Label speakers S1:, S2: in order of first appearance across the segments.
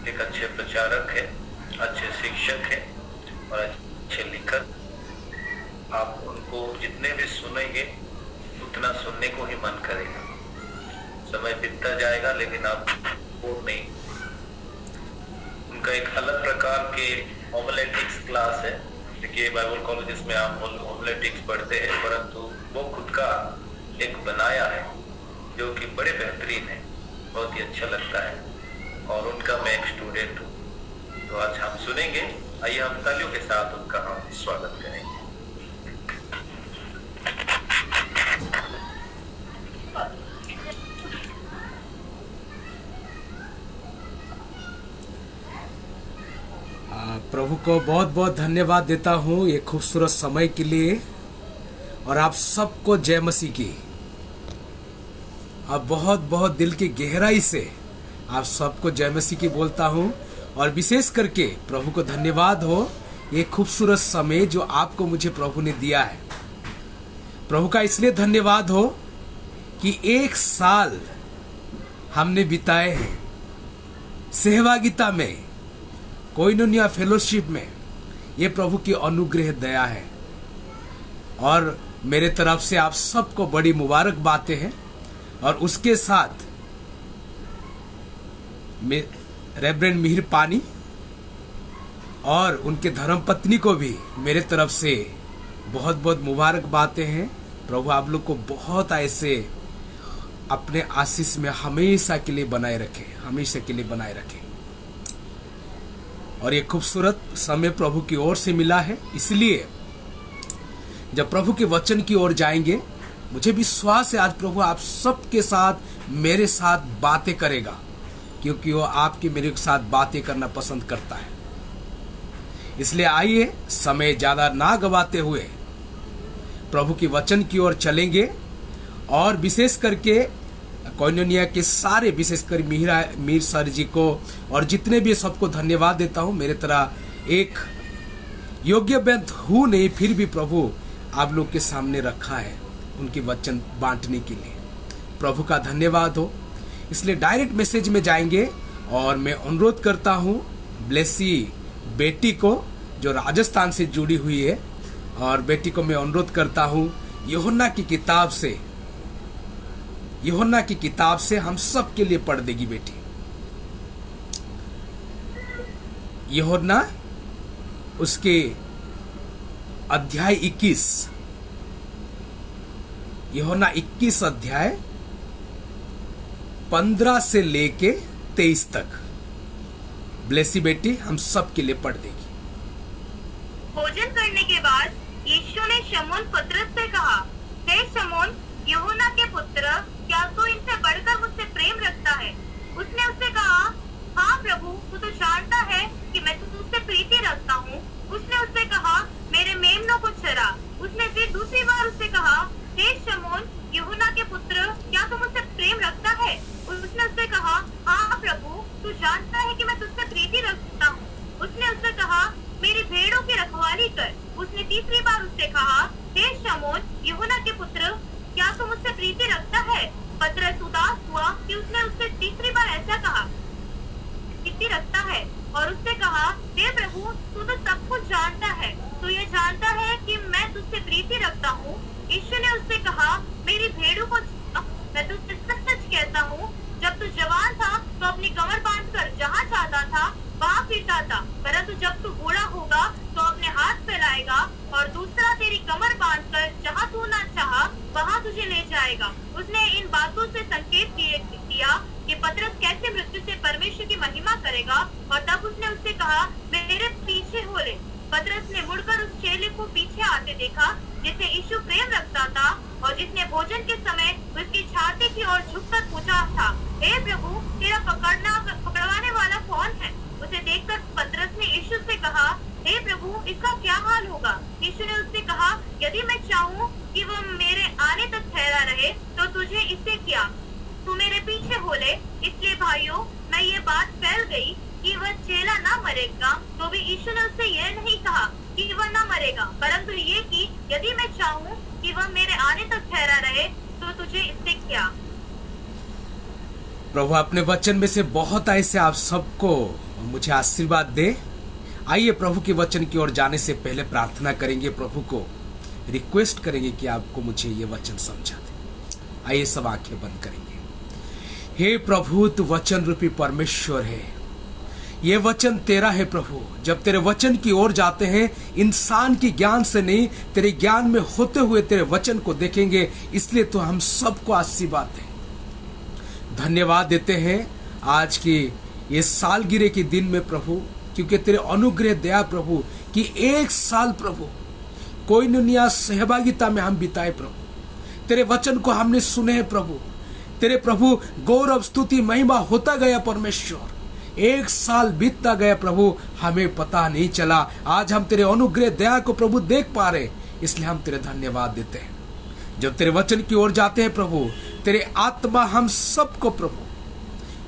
S1: एक अच्छे प्रचारक है, अच्छे शिक्षक है और अच्छे लेखक। आप उनको जितने भी सुनेंगे उतना सुनने को ही मन करेगा। समय बीतता जाएगा लेकिन आप बोर नहीं। उनका एक अलग प्रकार के होमिलेटिक्स क्लास है। देखिए बाइबल कॉलेजेस में आप होमिलेटिक्स पढ़ते हैं, परंतु वो खुद का एक बनाया है जो कि बड़े बेहतरीन है, बहुत ही अच्छा लगता है और उनका मैं एक स्टूडेंट हूँ। तो आज हम सुनेंगे, आइए हम तालियों के साथ उनका हम स्वागत करेंगे।
S2: प्रभु को बहुत बहुत धन्यवाद देता हूँ ये खूबसूरत समय के लिए और आप सबको जय मसीह की। आप बहुत बहुत दिल की गहराई से आप सबको जय मसीह की बोलता हूँ और विशेष करके प्रभु को धन्यवाद हो ये खूबसूरत समय जो आपको मुझे प्रभु ने दिया है। प्रभु का इसलिए धन्यवाद हो कि 1 साल हमने बिताए हैं सहभागिता में, कोइनोनिया फेलोशिप में। ये प्रभु की अनुग्रह दया है और मेरे तरफ से आप सबको बड़ी मुबारक बातें हैं। और उसके साथ रेवरेंड मिहिर पानी और उनके धर्मपत्नी को भी मेरे तरफ से बहुत बहुत मुबारक बातें हैं। प्रभु आप लोग को बहुत ऐसे अपने आशीष में हमेशा के लिए बनाए रखे, हमेशा के लिए बनाए रखे। और ये खूबसूरत समय प्रभु की ओर से मिला है, इसलिए जब प्रभु के वचन की ओर जाएंगे मुझे विश्वास है आज प्रभु आप सबके साथ मेरे साथ बातें करेगा, क्योंकि वो आपके मेरे साथ बातें करना पसंद करता है। इसलिए आइए समय ज्यादा ना गवाते हुए प्रभु के वचन की ओर चलेंगे और विशेष करके कोइनोनिया के सारे, विशेषकर मीर सर जी को और जितने भी सबको धन्यवाद देता हूं। मेरे तरह एक योग्य बेंत हूं नहीं, फिर भी प्रभु आप लोग के सामने रखा है उनके वचन बांटने के लिए। प्रभु का धन्यवाद हो। इसलिए डायरेक्ट मैसेज में जाएंगे और मैं अनुरोध करता हूं ब्लेसी बेटी को जो राजस्थान से जुड़ी हुई है, और बेटी को मैं अनुरोध करता हूं यूहन्ना की किताब से हम सब के लिए पढ़ देगी बेटी। यूहन्ना उसके अध्याय 21, यूहन्ना 21 अध्याय 15 से लेके 23 तक ब्लेसी बेटी हम सब के लिए पढ़ देगी।
S3: भोजन करने के बाद यीशु ने शमौन पतरस से कहा, हे शमौन, यूहन्ना के पुत्र, क्या तू इनसे बढ़कर मुझसे प्रेम रखता है? उसने उससे कहा, हाँ प्रभु, तू तो जानता है कि मैं तुझसे प्रीति रखता हूँ। उसने उससे कहा, मेरे मेमनों को चरा। उसने फिर दूसरी बार उससे कहा, हे शमौन, यूहन्ना के पुत्र, क्या तू मुझसे प्रेम रखता है? उसने उससे कहा, हाँ प्रभु, तू जानता है कि मैं तुझसे प्रीति रखता हूँ। उसने उससे कहा, मेरी भेड़ों की रखवाली कर। उसने तीसरी बार उससे कहा, हे शमौन, यूहन्ना के पुत्र, क्या तू मुझसे प्रीति रखता है? पतरस उदास हुआ कि उसने उससे तीसरी बार ऐसा कहा, प्रीति रखता है, और उससे कहा, हे प्रभु, तू तो सब कुछ जानता है, तू ये जानता है कि मैं तुझसे प्रीति रखता हूँ। यीशु ने उससे कहा, मेरी भेड़ों को मैं तुझसे सच सच कहता हूँ, जब तू जवान था तो अपनी कमर बांधकर जहाँ चाहता था वहाँ फिरता था, परंतु जब तू बूढ़ा होगा तो अपने हाथ फैलाएगा और दूसरा तेरी कमर बांधकर जहाँ तू ना चाहा वहाँ तुझे ले जाएगा। उसने इन बातों से संकेत दिया कि पतरस कैसे मृत्यु से परमेश्वर की महिमा करेगा, और तब उसने उससे कहा, मेरे पीछे हो ले। पतरस ने मुड़कर उस चेले को पीछे आते देखा जिसे यीशु प्रेम रखता था और जिसने भोजन के समय उसकी छाती की ओर झुककर पूछा था, हे प्रभु, तेरा पकड़वाने वाला कौन है? उसे देखकर पतरस ने यीशु से कहा, हे प्रभु, इसका क्या हाल होगा? यीशु ने उससे कहा, यदि मैं चाहूँ कि वह मेरे आने तक ठहरा रहे तो तुझे इससे क्या, तू मेरे पीछे हो ले। इसलिए भाइयों, मैं ये बात फैल गई कि वह चेला ना मरेगा, तो भी यीशु ने उससे यह नहीं कहा कि वह ना मरेगा, परंतु ये कि यदि मैं चाहूँ कि वह मेरे आने तक ठहरा रहे तो तुझे इससे क्या।
S2: प्रभु अपने वचन में से बहुत ऐसे आप सबको और मुझे आशीर्वाद दे। आइए प्रभु के वचन की ओर जाने से पहले प्रार्थना करेंगे, प्रभु को रिक्वेस्ट करेंगे कि आपको मुझे ये वचन समझा दे। आइए सब आंखें बंद करेंगे। हे प्रभु, तू वचन रूपी परमेश्वर है, ये वचन तेरा है प्रभु। जब तेरे वचन की ओर जाते हैं, इंसान के ज्ञान से नहीं, तेरे ज्ञान में होते हुए तेरे वचन को देखेंगे। इसलिए तो हम सबको आशीर्वाद दे, धन्यवाद देते हैं आज की ये सालगिरह के दिन में प्रभु, क्योंकि तेरे अनुग्रह दया प्रभु कि 1 साल प्रभु कोइनिया सहभागिता में हम बिताए प्रभु। तेरे वचन को हमने सुने हैं प्रभु। तेरे प्रभु गौरव स्तुति महिमा होता गया परमेश्वर। 1 साल बीतता गया प्रभु, हमें पता नहीं चला। आज हम तेरे अनुग्रह दया को प्रभु देख पा रहे, इसलिए हम तेरे धन्यवाद देते हैं। जब तेरे वचन की ओर जाते हैं प्रभु, तेरे आत्मा हम सबको प्रभु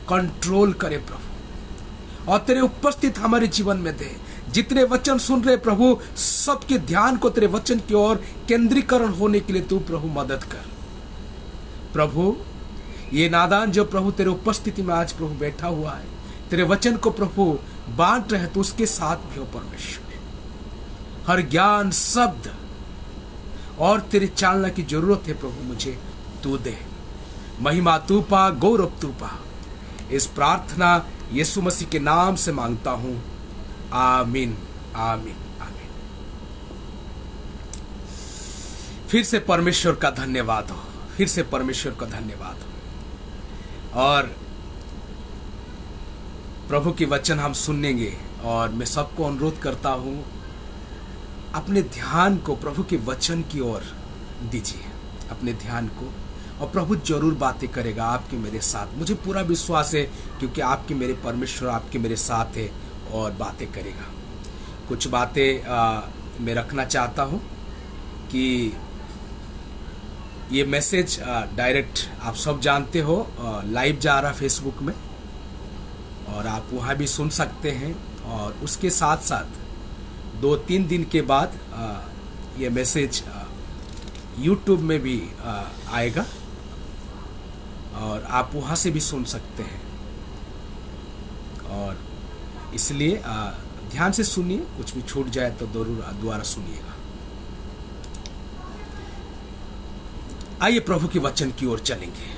S2: कंट्रोल करे प्रभु, और तेरे उपस्थित हमारे जीवन में दे। जितने वचन सुन रहे प्रभु, सबके ध्यान को तेरे वचन की ओर केंद्रीकरण होने के लिए तू प्रभु मदद कर प्रभु। ये नादान जो प्रभु तेरे उपस्थिति में आज प्रभु बैठा हुआ है, तेरे वचन को प्रभु बांट रहे, तो उसके साथ भी हो परमेश्वर। हर ज्ञान शब्द और तेरे चालना की जरूरत है प्रभु, मुझे तू दे। महिमा तू पा, गौरव तू पा। इस प्रार्थना यीशु मसीह के नाम से मांगता हूं, आमीन आमीन आमीन। फिर से परमेश्वर का धन्यवाद हो, फिर से परमेश्वर का धन्यवाद हो। और प्रभु की वचन हम सुनेंगे, और मैं सबको अनुरोध करता हूं, अपने ध्यान को प्रभु के वचन की ओर दीजिए, अपने ध्यान को, और प्रभु जरूर बातें करेगा आपके मेरे साथ। मुझे पूरा विश्वास है, क्योंकि आपके मेरे परमेश्वर आपके मेरे साथ है और बातें करेगा। कुछ बातें मैं रखना चाहता हूं कि ये मैसेज डायरेक्ट आप सब जानते हो लाइव जा रहा फेसबुक में, और आप वहाँ भी सुन सकते हैं। और उसके साथ साथ 2-3 दिन के बाद ये मैसेज यूट्यूब में भी आएगा, और आप वहाँ से भी सुन सकते हैं। और इसलिए ध्यान से सुनिए, कुछ भी छूट जाए तो दोबारा सुनिएगा। आइए प्रभु के वचन की ओर चलेंगे।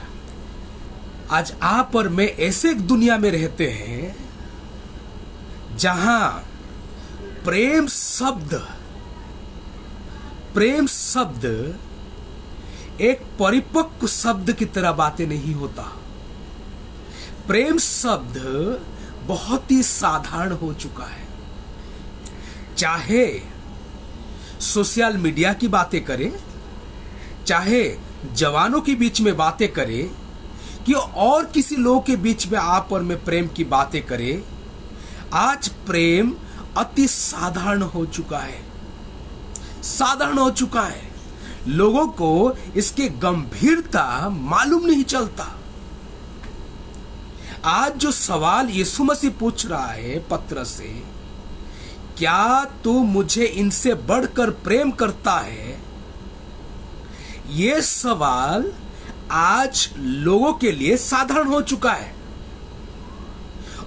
S2: आज आप और मैं ऐसे एक दुनिया में रहते हैं जहां प्रेम शब्द एक परिपक्व शब्द की तरह बातें नहीं होता। प्रेम शब्द बहुत ही साधारण हो चुका है। चाहे सोशल मीडिया की बातें करें, चाहे जवानों के बीच में बातें करें, कि और किसी लोग के बीच में आप और मैं प्रेम की बातें करें, आज प्रेम अति साधारण हो चुका है, साधारण हो चुका है। लोगों को इसके गंभीरता मालूम नहीं चलता। आज जो सवाल यीशु मसीह पूछ रहा है पत्र से, क्या तू मुझे इनसे बढ़कर प्रेम करता है, यह सवाल आज लोगों के लिए साधारण हो चुका है।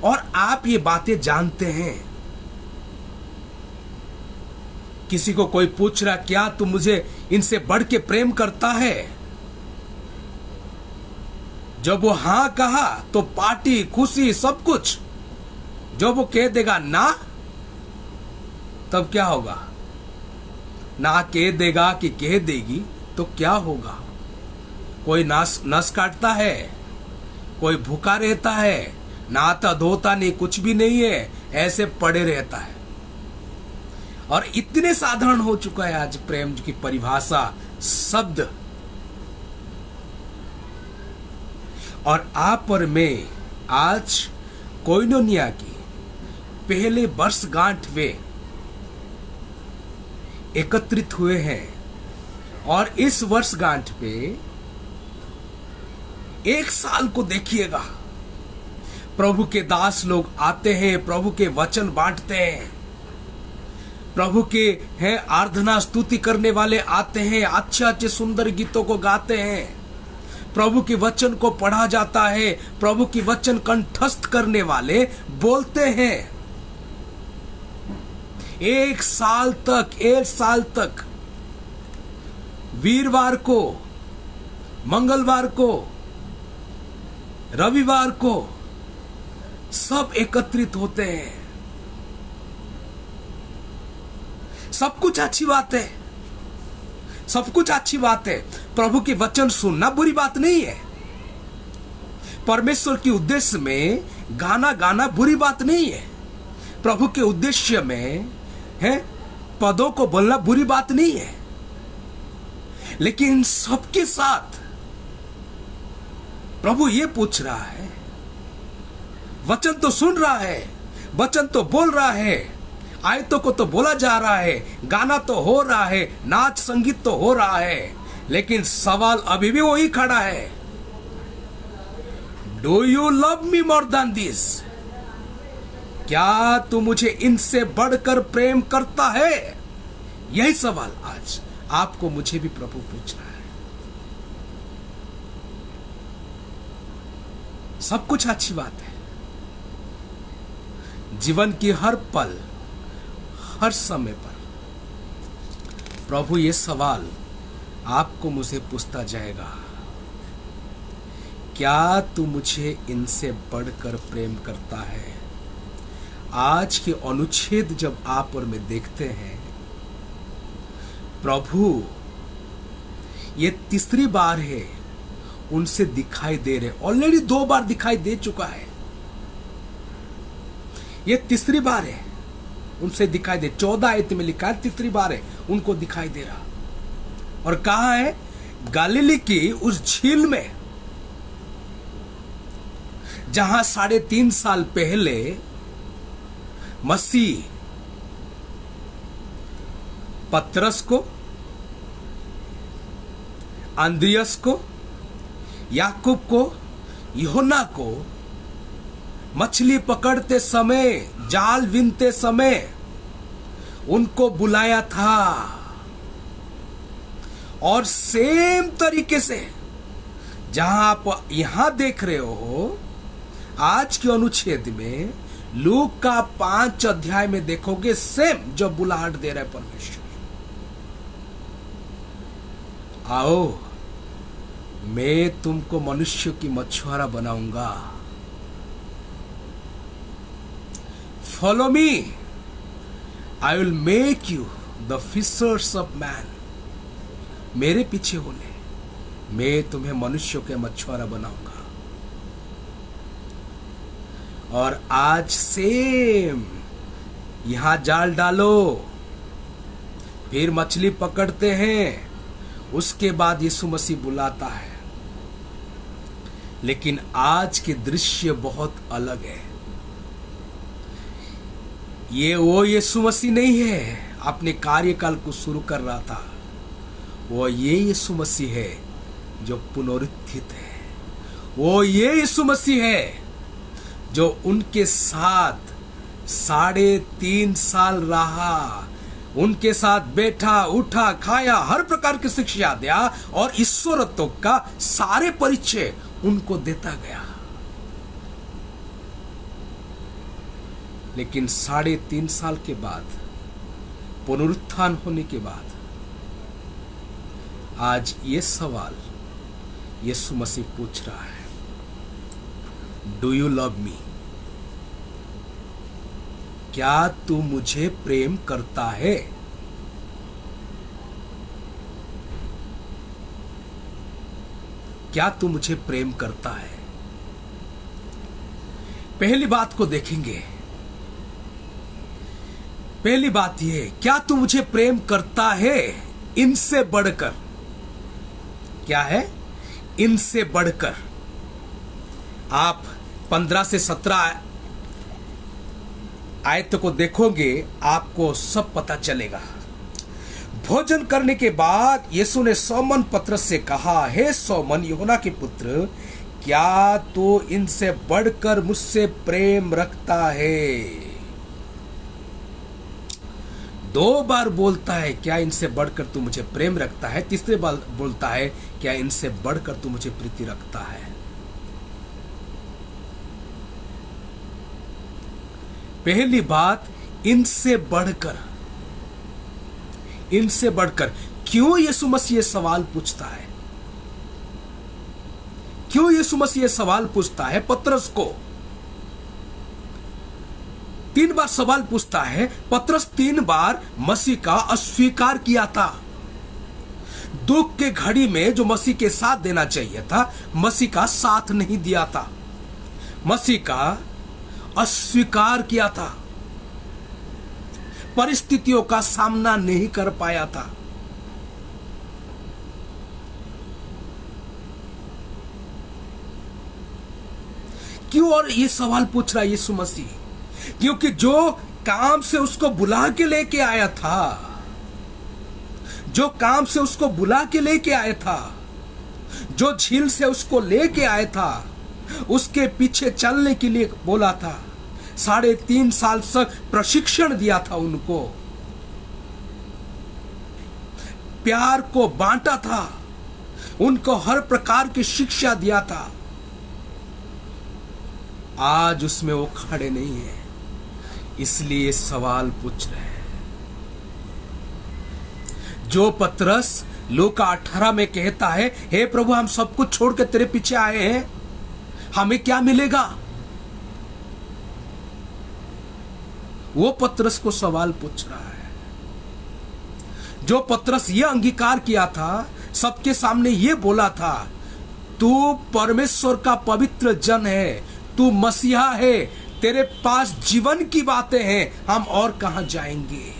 S2: और आप ये बातें जानते हैं। किसी को कोई पूछ रहा, क्या तू मुझे इनसे बढ़ के प्रेम करता है, जब वो हां कहा तो पार्टी खुशी सब कुछ। जब वो कह देगा ना, तब क्या होगा? ना कह देगा कि कह देगी तो क्या होगा? कोई नस काटता है, कोई भूखा रहता है, नहाता धोता नहीं, कुछ भी नहीं है, ऐसे पड़े रहता है। और इतने साधारण हो चुका है आज प्रेम की परिभाषा, शब्द। और आप और मैं आज कोइनिया की पहले वर्षगांठ में एकत्रित हुए हैं। और इस वर्षगांठ पे 1 साल को देखिएगा, प्रभु के दास लोग आते हैं, प्रभु के वचन बांटते हैं, प्रभु के हैं आराधना स्तुति करने वाले आते हैं, अच्छे अच्छे सुंदर गीतों को गाते हैं, प्रभु के वचन को पढ़ा जाता है, प्रभु की वचन कंठस्थ करने वाले बोलते हैं 1 साल तक वीरवार को, मंगलवार को, रविवार को सब एकत्रित होते हैं। सब कुछ अच्छी बात है, सब कुछ अच्छी बात है। प्रभु के वचन सुनना बुरी बात नहीं है। परमेश्वर के उद्देश्य में गाना गाना बुरी बात नहीं है। प्रभु के उद्देश्य में है पदों को बोलना बुरी बात नहीं है। लेकिन सबके साथ प्रभु ये पूछ रहा है, वचन तो सुन रहा है, वचन तो बोल रहा है, आयतों को तो बोला जा रहा है, गाना तो हो रहा है, नाच संगीत तो हो रहा है, लेकिन सवाल अभी भी वही खड़ा है, do you love me more than this? क्या तू मुझे इनसे बढ़कर प्रेम करता है? यही सवाल आज आपको मुझे भी प्रभु पूछ रहा है। सब कुछ अच्छी बात है। जीवन की हर पल, हर समय पर प्रभु ये सवाल आपको मुझे पूछता जाएगा, क्या तू मुझे इनसे बढ़कर प्रेम करता है? आज के अनुच्छेद जब आप और मैं देखते हैं, प्रभु ये तीसरी बार है उनसे दिखाई दे रहे। ऑलरेडी 2 बार दिखाई दे चुका है, ये तीसरी बार है उनसे दिखाई दे। 14 आयत में लिखा है तीसरी बार है उनको दिखाई दे रहा। और कहा है गलीली की उस झील में, जहां 3.5 साल पहले मसीह पतरस को, अंद्रियस को, याकूब को, यूहन्ना को मछली पकड़ते समय, जाल बीनते समय उनको बुलाया था। और सेम तरीके से जहां आप यहां देख रहे हो, आज के अनुच्छेद में लूक का 5 अध्याय में देखोगे, सेम जो बुलाहट दे रहा है परमेश्वर, आओ मैं तुमको मनुष्य की मछुआरा बनाऊंगा, follow me, I will make you the fishers of man. मेरे पीछे हो ले, मैं तुम्हें मनुष्यों के मछुआरा बनाऊंगा। और आज सेम यहां जाल डालो, फिर मछली पकड़ते हैं, उसके बाद यीशु मसीह बुलाता है। लेकिन आज के दृश्य बहुत अलग है। ये वो यीशु मसीह नहीं है अपने कार्यकाल को शुरू कर रहा था, वो ये यीशु मसीह है जो पुनरुत्थित है। वो ये यीशु मसीह है जो उनके साथ 3.5 साल रहा, उनके साथ बैठा, उठा, खाया, हर प्रकार की शिक्षा दिया और ईश्वरत्व का सारे परिचय उनको देता गया। लेकिन 3.5 साल के बाद, पुनरुत्थान होने के बाद, आज ये सवाल यीशु मसीह पूछ रहा है, डू यू लव मी? क्या तू मुझे प्रेम करता है? क्या तू मुझे प्रेम करता है? पहली बात को देखेंगे। पहली बात यह, क्या तू मुझे प्रेम करता है इनसे बढ़कर? क्या है? इनसे बढ़कर। आप 15 से 17 आयत को देखोगे, आपको सब पता चलेगा। भोजन करने के बाद यीशु ने शमौन पतरस से कहा, हे शमौन यूहन्ना के पुत्र, क्या तू इनसे बढ़कर मुझसे प्रेम रखता है? 2 बार बोलता है क्या इनसे बढ़कर तू मुझे प्रेम रखता है, तीसरे बार बोलता है क्या इनसे बढ़कर तू मुझे प्रीति रखता है। पहली बात, इनसे बढ़कर, इनसे बढ़कर। क्यों यीशु मसीह ये सवाल पूछता है? क्यों यीशु मसीह ये सवाल पूछता है पतरस को? 3 बार सवाल पूछता है। पतरस 3 बार मसीह का अस्वीकार किया था। दुख के घड़ी में जो मसीह के साथ देना चाहिए था, मसीह का साथ नहीं दिया था, मसीह का अस्वीकार किया था, परिस्थितियों का सामना नहीं कर पाया था। क्यों और ये सवाल पूछ रहा है यीशु मसीह? क्योंकि जो काम से उसको बुला के लेके आया था, जो काम से उसको बुला के लेके आया था, जो झील से उसको लेके आया था, उसके पीछे चलने के लिए बोला था, 3.5 साल तक प्रशिक्षण दिया था उनको, प्यार को बांटा था, उनको हर प्रकार की शिक्षा दिया था। आज उसमें वो खड़े नहीं है, इसलिए सवाल पूछ रहे हैं। जो पतरस लूका 18 में कहता है, हे प्रभु हम सब कुछ छोड़ के तेरे पीछे आए हैं, हमें क्या मिलेगा? वो पतरस को सवाल पूछ रहा है। जो पतरस ये अंगीकार किया था, सबके सामने ये बोला था, तू परमेश्वर का पवित्र जन है, तू मसीहा है, तेरे पास जीवन की बातें हैं, हम और कहां जाएंगे?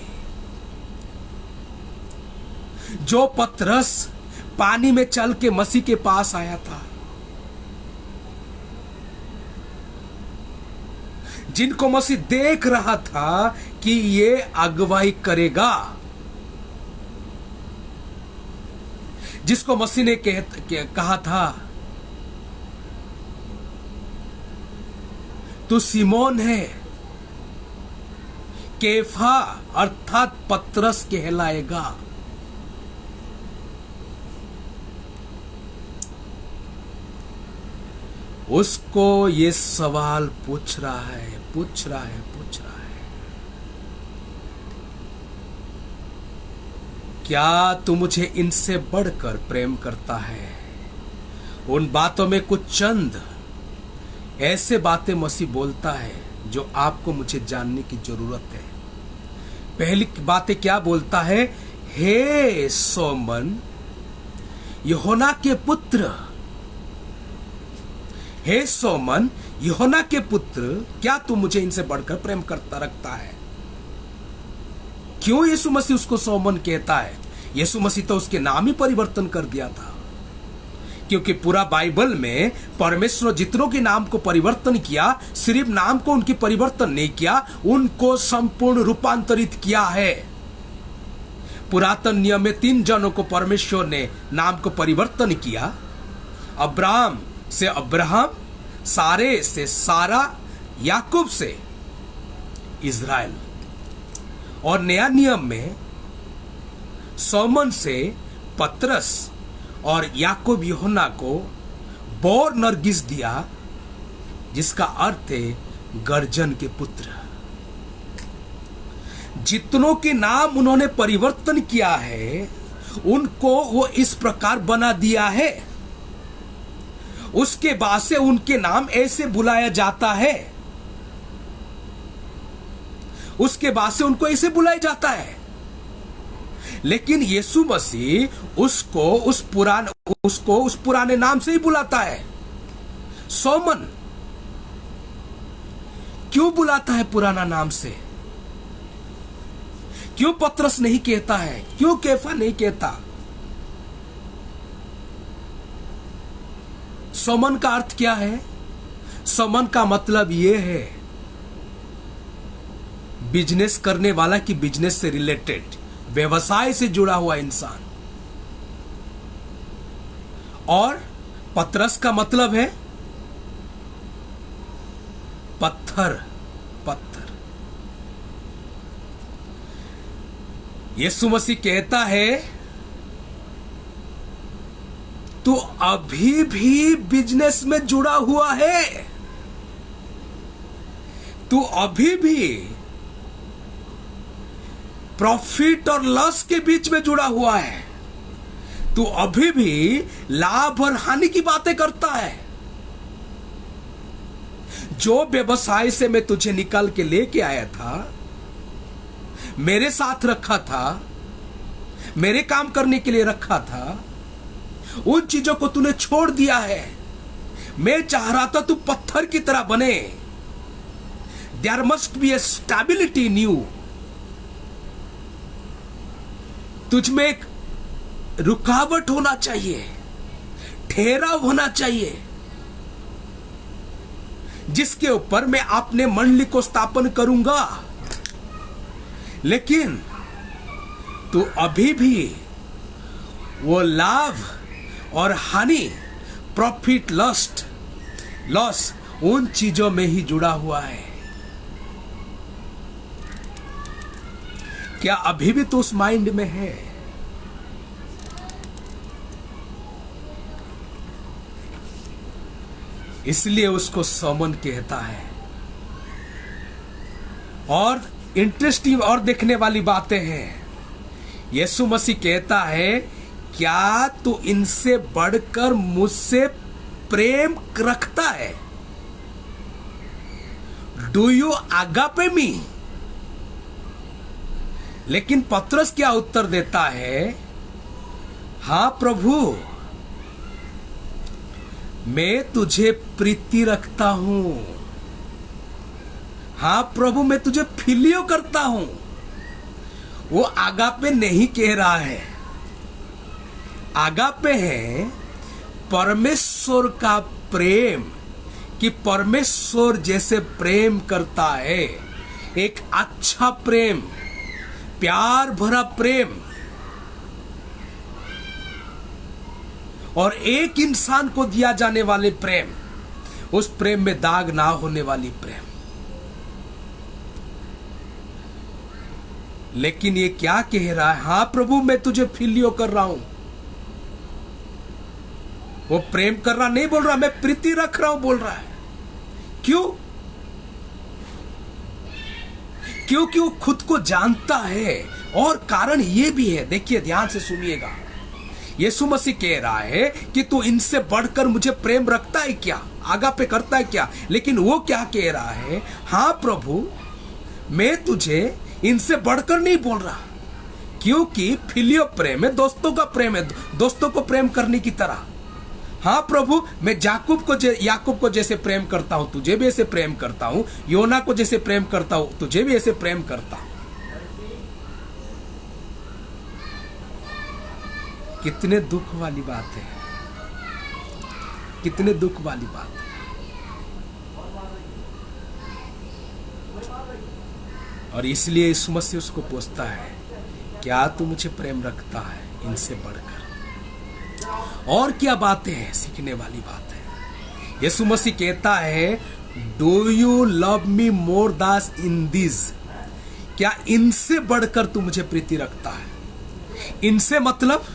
S2: जो पतरस पानी में चल के मसीह के पास आया था, जिनको मसीह देख रहा था कि ये अगुवाई करेगा, जिसको मसीह ने कहा था तू सिमोन है, केफा अर्थात पतरस कहलाएगा। उसको ये सवाल पूछ रहा है। क्या तू मुझे इनसे बढ़कर प्रेम करता है? उन बातों में कुछ चंद ऐसे बातें मसीह बोलता है जो आपको मुझे जानने की जरूरत है। पहली बातें क्या बोलता है? हे सोमन, यूहन्ना के पुत्र, हे सोमन, यूहन्ना के पुत्र, क्या तू मुझे इनसे बढ़कर प्रेम करता रखता है? क्यों यीशु मसीह उसको सोमन कहता है? यीशु मसीह तो उसके नाम ही परिवर्तन कर दिया था, क्योंकि पूरा बाइबल में परमेश्वर जितनों के नाम को परिवर्तन किया, सिर्फ नाम को उनकी परिवर्तन नहीं किया, उनको संपूर्ण रूपांतरित किया है। पुरातन नियम में 3 जनों को परमेश्वर ने नाम को परिवर्तन किया, अब्राहम से अब्राहम, सारे से सारा, याकूब से इज़राइल। और नया नियम में सोमन से पतरस और याकूब यूहन्ना को बोर नरगिस दिया, जिसका अर्थ है गर्जन के पुत्र। जितनों के नाम उन्होंने परिवर्तन किया है, उनको वो इस प्रकार बना दिया है। उसके बाद से उनके नाम ऐसे बुलाया जाता है, उसके बाद से उनको ऐसे बुलाया जाता है। लेकिन यीशु मसीह उसको उस पुराने नाम से ही बुलाता है, सोमन। क्यों बुलाता है पुराना नाम से? क्यों पतरस नहीं कहता है? क्यों केफा नहीं कहता? सोमन का अर्थ क्या है? सोमन का मतलब यह है बिजनेस करने वाला की बिजनेस से रिलेटेड, व्यवसाय से जुड़ा हुआ इंसान। और पतरस का मतलब है पत्थर। यीशु मसीह कहता है तू अभी भी बिजनेस में जुड़ा हुआ है, तू अभी भी प्रॉफिट और लॉस के बीच में जुड़ा हुआ है, तू अभी भी लाभ और हानि की बातें करता है। जो व्यवसाय से मैं तुझे निकाल के लेके आया था, मेरे साथ रखा था, मेरे काम करने के लिए रखा था, उन चीजों को तूने छोड़ दिया है। मैं चाह रहा था तू पत्थर की तरह बने। There must be a stability in you. तुझ में एक रुकावट होना चाहिए, ठहराव होना चाहिए, जिसके ऊपर मैं अपने मंडली को स्थापन करूंगा। लेकिन तू अभी भी वो लाभ और हानि, प्रॉफिट लॉस उन चीजों में ही जुड़ा हुआ है। क्या अभी भी तो उस माइंड में है? इसलिए उसको समन कहता है। और इंटरेस्टिंग और देखने वाली बातें हैं। यीशु मसीह कहता है क्या तू इनसे बढ़कर मुझसे प्रेम रखता है? डू यू आगापे मी? लेकिन पतरस क्या उत्तर देता है? हां प्रभु, मैं तुझे प्रीति रखता हूं। हां प्रभु, मैं तुझे फिलियो करता हूं। वो आगापे नहीं कह रहा है। आगापे है परमेश्वर का प्रेम, कि परमेश्वर जैसे प्रेम करता है, एक अच्छा प्रेम, प्यार भरा प्रेम, और एक इंसान को दिया जाने वाले प्रेम, उस प्रेम में दाग ना होने वाली प्रेम। लेकिन ये क्या कह रहा है? हां प्रभु, मैं तुझे फिलियो कर रहा हूं। वो प्रेम कर रहा नहीं बोल रहा, मैं प्रीति रख रहा हूं बोल रहा है। क्यों? क्योंकि वो खुद को जानता है। और कारण ये भी है, देखिए ध्यान से सुनिएगा। यीशु मसीह कह रहा है कि तू इनसे बढ़कर मुझे प्रेम रखता है क्या, आगापे करता है क्या? लेकिन वो क्या कह रहा है? हां प्रभु, मैं तुझे इनसे बढ़कर नहीं बोल रहा, क्योंकि फिलियो प्रेम है, दोस्तों का प्रेम है, दोस्तों को प्रेम करने की तरह। हाँ प्रभु, मैं याकूब को जैसे प्रेम करता हूं, तुझे भी ऐसे प्रेम करता हूं। योना को जैसे प्रेम करता हूं, तुझे भी ऐसे प्रेम करता हूं। कितने दुख वाली बात है, कितने दुख वाली बात है। और इसलिए यीशु मसीह उसको पूछता है, क्या तू मुझे प्रेम रखता है इनसे बढ़कर? और क्या बातें हैं, सीखने वाली बात है। यीशु मसीह कहता है, do you love me more Das in this? क्या इनसे बढ़कर तू मुझे प्रीति रखता है? इनसे मतलब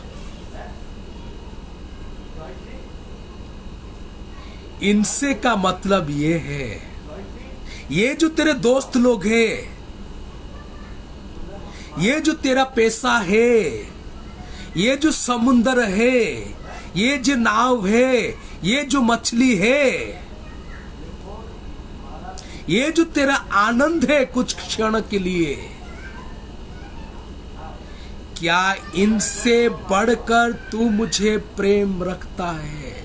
S2: इनसे का मतलब ये है, ये जो तेरे दोस्त लोग हैं, ये जो तेरा पैसा है, ये जो समुंदर है, ये जो नाव है, ये जो मछली है, ये जो तेरा आनंद है कुछ क्षण के लिए, क्या इनसे बढ़कर तू मुझे प्रेम रखता है?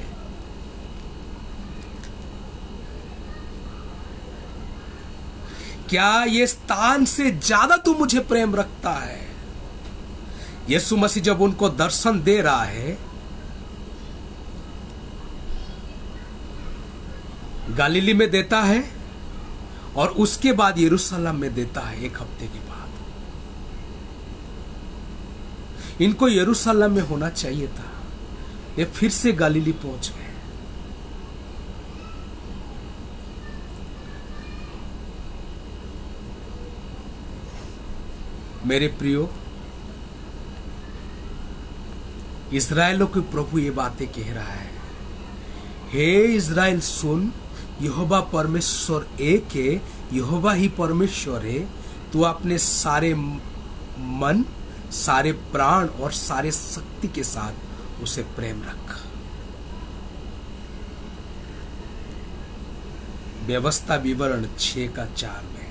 S2: क्या ये स्थान से ज्यादा तू मुझे प्रेम रखता है? यीशु मसीह जब उनको दर्शन दे रहा है, गलीली में देता है और उसके बाद यरूशलेम में देता है 1 हफ्ते के बाद। इनको यरूशलेम में होना चाहिए था, ये फिर से गलीली पहुंच गए। मेरे प्रियो, इस्राएलों को प्रभु ये बातें कह रहा है, हे इस्राएल सुन, यहोवा परमेश्वर एक है, यहोवा ही परमेश्वर है। तू अपने सारे मन, सारे प्राण और सारे शक्ति के साथ उसे प्रेम रख। व्यवस्था विवरण 6:4 में,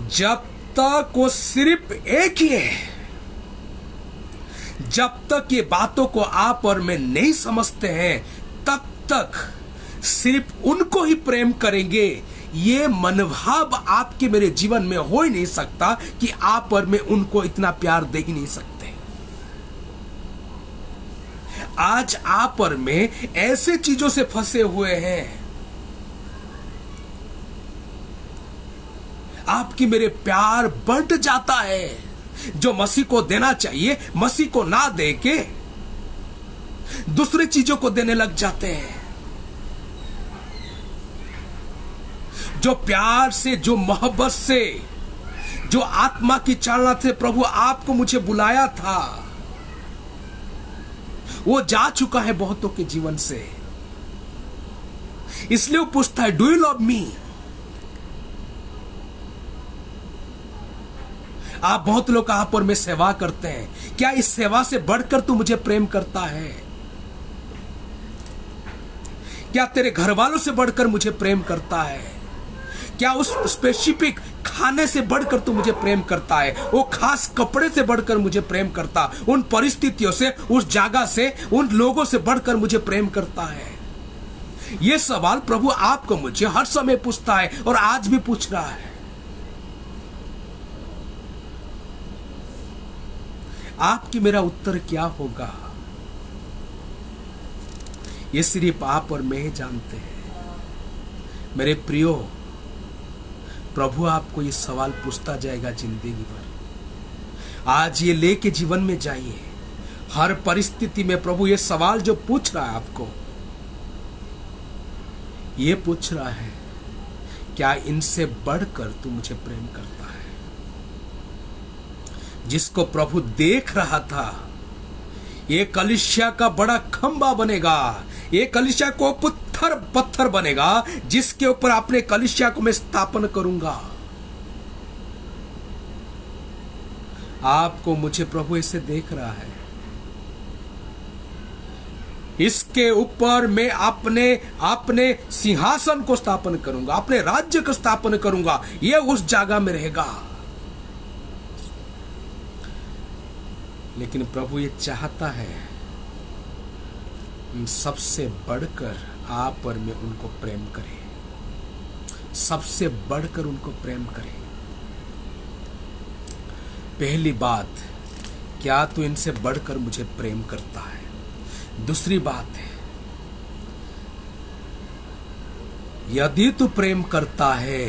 S2: जब तक वो सिर्फ एक ही है, जब तक ये बातों को आप और मैं नहीं समझते हैं, तब तक सिर्फ उनको ही प्रेम करेंगे। ये मनोभाव आपके मेरे जीवन में हो ही नहीं सकता कि आप और मैं उनको इतना प्यार दे ही नहीं सकते। आज आप और मैं ऐसे चीजों से फंसे हुए हैं, आपकी मेरे प्यार बंट जाता है। जो मसीह को देना चाहिए मसीह को ना दे के दूसरी चीजों को देने लग जाते हैं। जो प्यार से, जो मोहब्बत से, जो आत्मा की चालना से प्रभु आपको मुझे बुलाया था, वो जा चुका है बहुतों के जीवन से। इसलिए वो पूछता है, डू यू लव मी? आप बहुत लोग आप और मैं सेवा करते हैं, क्या इस सेवा से बढ़कर तू मुझे प्रेम करता है? क्या तेरे घर वालों से बढ़कर मुझे प्रेम करता है? क्या उस स्पेसिफिक खाने से बढ़कर तू मुझे प्रेम करता है? वो खास कपड़े से बढ़कर मुझे प्रेम करता, उन परिस्थितियों से, उस जगह से, उन लोगों से बढ़कर मुझे प्रेम करता है? ये सवाल प्रभु आपको मुझे हर समय पूछता है और आज भी पूछ रहा है। आपकी मेरा उत्तर क्या होगा, ये सिर्फ आप और मैं ही जानते हैं। मेरे प्रियो, प्रभु आपको ये सवाल पूछता जाएगा जिंदगी भर। आज ये लेके जीवन में जाइए। हर परिस्थिति में प्रभु ये सवाल जो पूछ रहा है आपको, ये पूछ रहा है, क्या इनसे बढ़कर तू मुझे प्रेम करता है? जिसको प्रभु देख रहा था, ये कलीसिया का बड़ा खंबा बनेगा, ये कलीसिया को पत्थर बनेगा, जिसके ऊपर अपने कलीसिया को मैं स्थापन करूंगा। आपको मुझे प्रभु ऐसे देख रहा है। इसके ऊपर मैं अपने सिंहासन को स्थापन करूंगा, अपने राज्य को स्थापन करूंगा। ये उस जगह में रहेगा। लेकिन प्रभु ये चाहता है सबसे बढ़कर आप और मैं उनको प्रेम करें, सबसे बढ़कर उनको प्रेम करें। पहली बात, क्या तू इनसे बढ़कर मुझे प्रेम करता है? दूसरी बात है, यदि तू प्रेम करता है,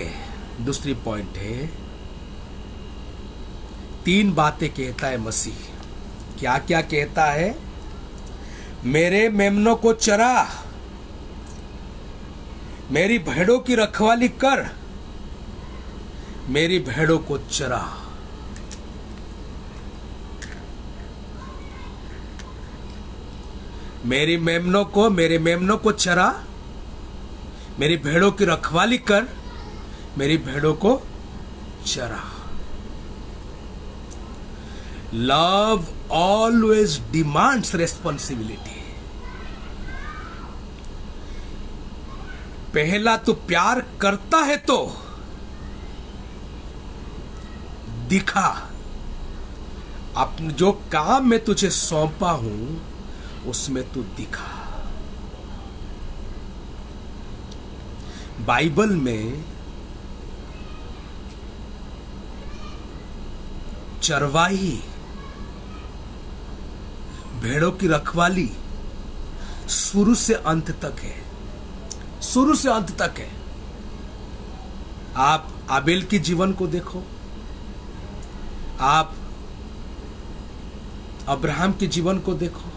S2: दूसरी पॉइंट है, 3 बातें कहता है मसीह। क्या क्या कहता है? मेरे मेमनों को चरा, मेरी भेड़ों की रखवाली कर, मेरी भेड़ों को चरा। मेरे मेमनों को चरा, मेरी भेड़ों की रखवाली कर, मेरी भेड़ों को चरा। Love always demands responsibility. पहला तो प्यार करता है तो दिखा, अपने जो काम मैं तुझे सौंपा हूं उसमें तू दिखा। बाइबल में चरवाही, भेड़ों की रखवाली शुरू से अंत तक है, शुरू से अंत तक है। आप आबेल के जीवन को देखो, आप अब्राहम के जीवन को देखो,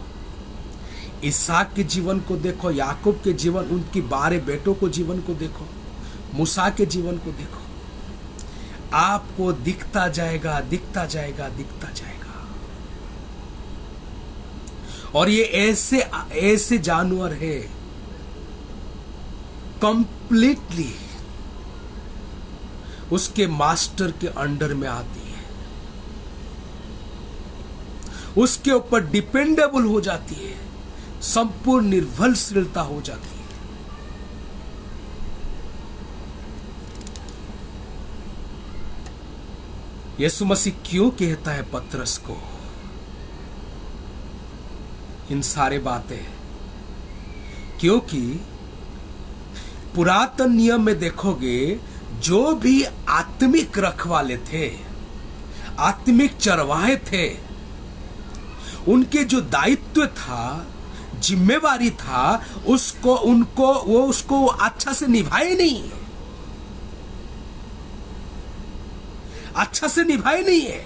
S2: इसहाक के जीवन को देखो, याकूब के जीवन, उनकी 12 बेटों को जीवन को देखो, मूसा के जीवन को देखो। आपको दिखता जाएगा, दिखता जाएगा, दिखता जाएगा। और ये ऐसे ऐसे जानवर है कंप्लीटली उसके मास्टर के अंडर में आती है, उसके ऊपर डिपेंडेबल हो जाती है, संपूर्ण निर्भरशीलता हो जाती है। यीशु मसीह क्यों कहता है पतरस को इन सारे बातें? क्योंकि पुरातन नियम में देखोगे जो भी आत्मिक रखवाले थे, आत्मिक चरवाहे थे, उनके जो दायित्व था, जिम्मेवारी था, उसको अच्छा से निभाए नहीं, अच्छा से निभाए नहीं है।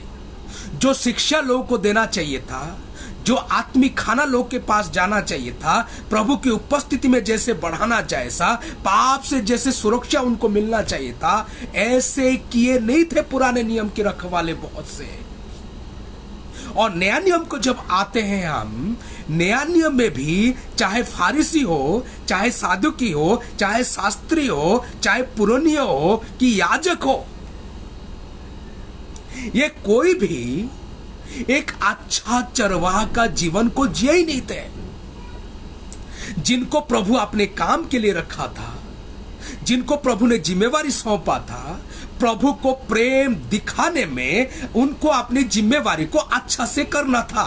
S2: जो शिक्षा लोगों को देना चाहिए था, जो आत्मिक खाना लोग के पास जाना चाहिए था, प्रभु की उपस्थिति में जैसे बढ़ाना जैसा, पाप से जैसे सुरक्षा उनको मिलना चाहिए था, ऐसे किए नहीं थे पुराने नियम के रखवाले बहुत से। और नया नियम को जब आते हैं हम, नया नियम में भी चाहे फारिसी हो, चाहे सादुकी हो, चाहे शास्त्री हो, चाहे पुरोनिय हो कि याजक हो, ये कोई भी एक अच्छा चरवाहा का जीवन को जिए ही नहीं थे। जिनको प्रभु अपने काम के लिए रखा था, जिनको प्रभु ने जिम्मेवारी सौंपा था, प्रभु को प्रेम दिखाने में उनको अपनी जिम्मेवारी को अच्छा से करना था।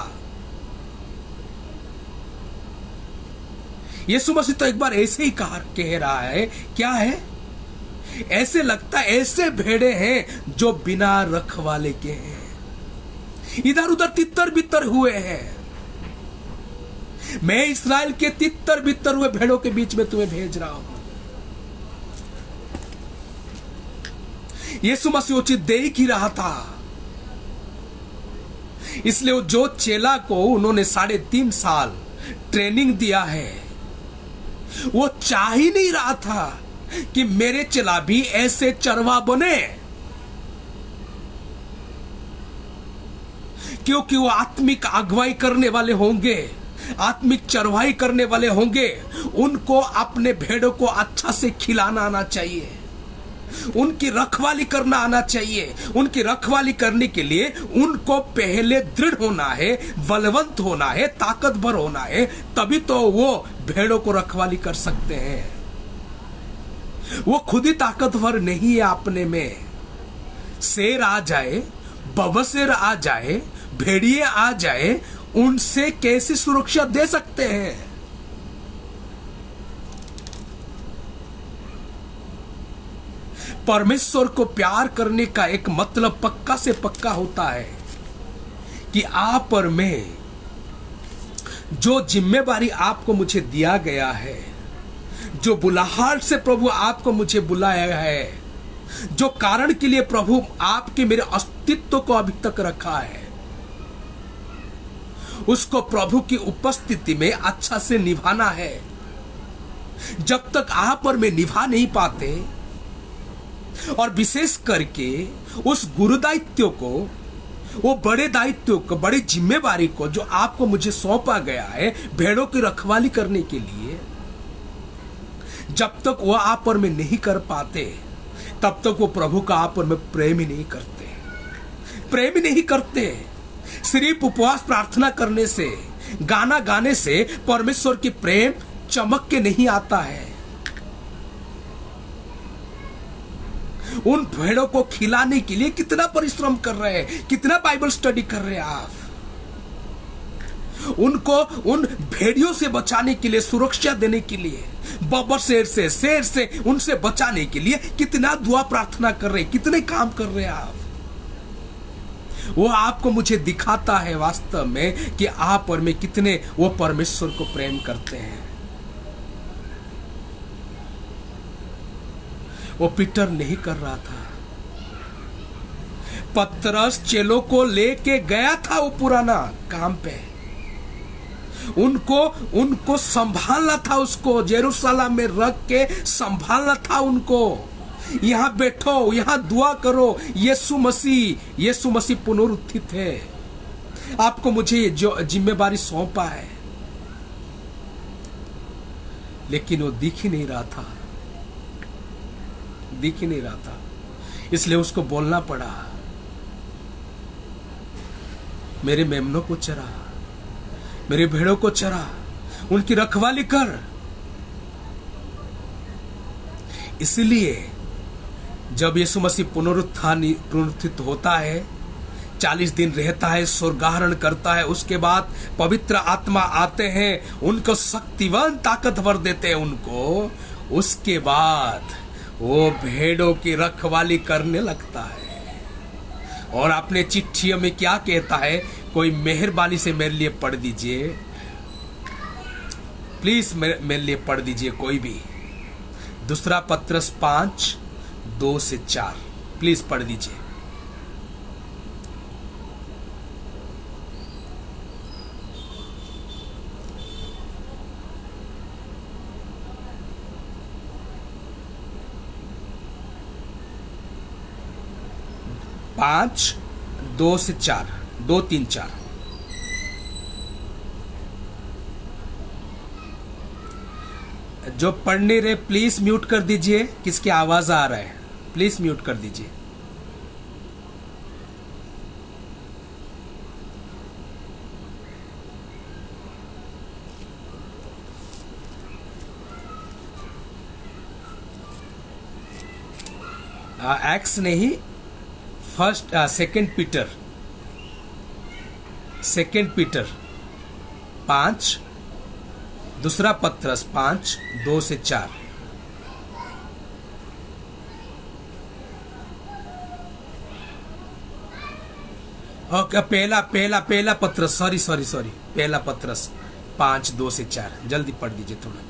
S2: यीशु मसीह तो एक बार ऐसे ही कह रहा है, क्या है? ऐसे लगता है ऐसे भेड़े हैं जो बिना रखवाले के हैं, इधर उधर तितर बितर हुए हैं। मैं इस्राएल के तितर बितर हुए भेड़ों के बीच में तुम्हें भेज रहा हूं। यीशु मसीह उचित दे ही रहा था, इसलिए जो चेला को उन्होंने 3.5 साल ट्रेनिंग दिया है, वो चाह ही नहीं रहा था कि मेरे चेला भी ऐसे चरवा बने, क्योंकि वो आत्मिक अगुवाई करने वाले होंगे, आत्मिक चरवाई करने वाले होंगे। उनको अपने भेड़ों को अच्छा से खिलाना आना चाहिए, उनकी रखवाली करना आना चाहिए। उनकी रखवाली करने के लिए उनको पहले दृढ़ होना है, बलवंत होना है, ताकतवर होना है, तभी तो वो भेड़ों को रखवाली कर सकते हैं। वो खुद ही ताकतवर नहीं है अपने में। शेर आ जाए, बवसेर आ जाए, भेड़िए आ जाए, उनसे कैसे सुरक्षा दे सकते हैं? परमेश्वर को प्यार करने का एक मतलब पक्का से पक्का होता है कि आप और मैं, जो जिम्मेवारी आपको मुझे दिया गया है, जो बुलाहट से प्रभु आपको मुझे बुलाया है, जो कारण के लिए प्रभु आपके मेरे अस्तित्व को अभी तक रखा है, उसको प्रभु की उपस्थिति में अच्छा से निभाना है। जब तक आप और मैं निभा नहीं पाते, और विशेष करके उस गुरु दायित्व को, वो बड़े दायित्व को, बड़ी जिम्मेवारी को जो आपको मुझे सौंपा गया है भेड़ों की रखवाली करने के लिए, जब तक वो आप और मैं नहीं कर पाते, तब तक वो प्रभु का आप और मैं प्रेम ही नहीं करते, प्रेम ही नहीं करते। सिर्फ उपवास प्रार्थना करने से, गाना गाने से परमेश्वर की प्रेम चमक के नहीं आता है। उन भेड़ों को खिलाने के लिए कितना परिश्रम कर रहे हैं, कितना बाइबल स्टडी कर रहे हैं आप। उनको उन भेड़ियों से बचाने के लिए, सुरक्षा देने के लिए, बब्बर शेर से उनसे बचाने के लिए कितना दुआ प्रार्थना कर रहे हैं, कितने काम कर रहे हैं आप। वो आपको मुझे दिखाता है वास्तव में कि आप और मैं कितने वो परमेश्वर को प्रेम करते हैं। वो पीटर नहीं कर रहा था। पतरस चेलों को लेके गया था वो पुराना काम पे, उनको संभालना था, उसको जेरूसलम में रख के संभालना था उनको। यहाँ बैठो, यहाँ दुआ करो। यीशु मसीह पुनरुत्थित है। आपको मुझे जो जिम्मेवारी सौंपा है, लेकिन वो दिख ही नहीं रहा था, दिख ही नहीं रहा था, इसलिए उसको बोलना पड़ा, मेरे मेमनों को चरा, मेरे भेड़ों को चरा, उनकी रखवाली कर। इसलिए जब यीशु मसीह पुनरुत्थित होता है, 40 दिन रहता है, स्वर्गारोहण करता है, उसके बाद पवित्र आत्मा आते हैं, उनको शक्तिवान ताकतवर देते हैं उनको, उसके बाद वो भेड़ों की रखवाली करने लगता है। और अपने चिट्ठियों में क्या कहता है, कोई मेहरबानी से मेरे लिए पढ़ दीजिए, प्लीज मेरे लिए पढ़ दीजिए कोई भी, 2 पत्रस 5:2-4 प्लीज पढ़ दीजिए। पांच 2-4 2-3-4 जो पढ़ नहीं रहे प्लीज म्यूट कर दीजिए, किसकी आवाज आ रहा है प्लीज म्यूट कर दीजिए। एक्स नहीं, सेकेंड पीटर 5, 2 पत्रस 5:2-4। ओके, पहला पत्रस, सॉरी पहला पत्रस 5:2-4 जल्दी पढ़ दीजिए थोड़ा।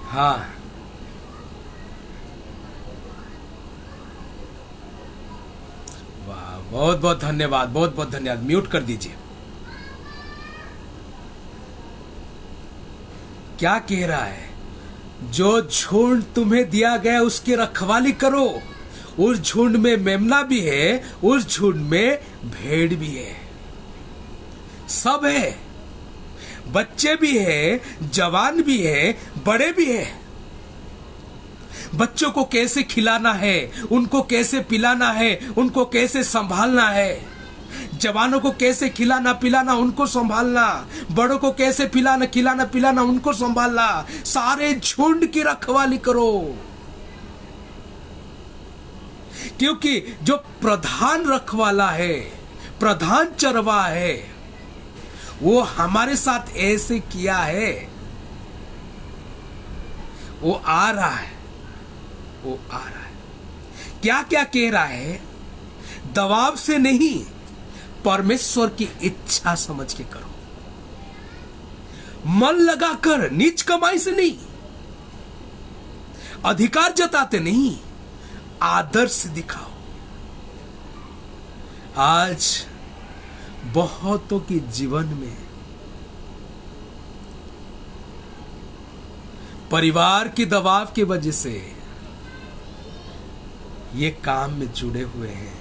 S2: हाँ, वाह, बहुत बहुत धन्यवाद, बहुत बहुत धन्यवाद। म्यूट कर दीजिए। क्या कह रहा है, जो झुंड तुम्हें दिया गया उसकी रखवाली करो। उस झुंड में मेमना भी है, उस झुंड में भेड़ भी है, सब है, बच्चे भी है, जवान भी है, बड़े भी है। बच्चों को कैसे खिलाना है, उनको कैसे पिलाना है, उनको कैसे संभालना है, जवानों को कैसे खिलाना पिलाना, उनको संभालना, बड़ों को कैसे खिलाना पिलाना, उनको संभालना, सारे झुंड की रखवाली करो। क्योंकि जो प्रधान रखवाला है, प्रधान चरवा है, वो हमारे साथ ऐसे किया है, वो आ रहा है, वो आ रहा है। क्या क्या कह रहा है, दबाव से नहीं, परमेश्वर की इच्छा समझ के करो, मन लगाकर, नीच कमाई से नहीं, अधिकार जताते नहीं, आदर्श दिखाओ। आज बहुतों के जीवन में परिवार के दबाव की वजह से ये काम में जुड़े हुए हैं,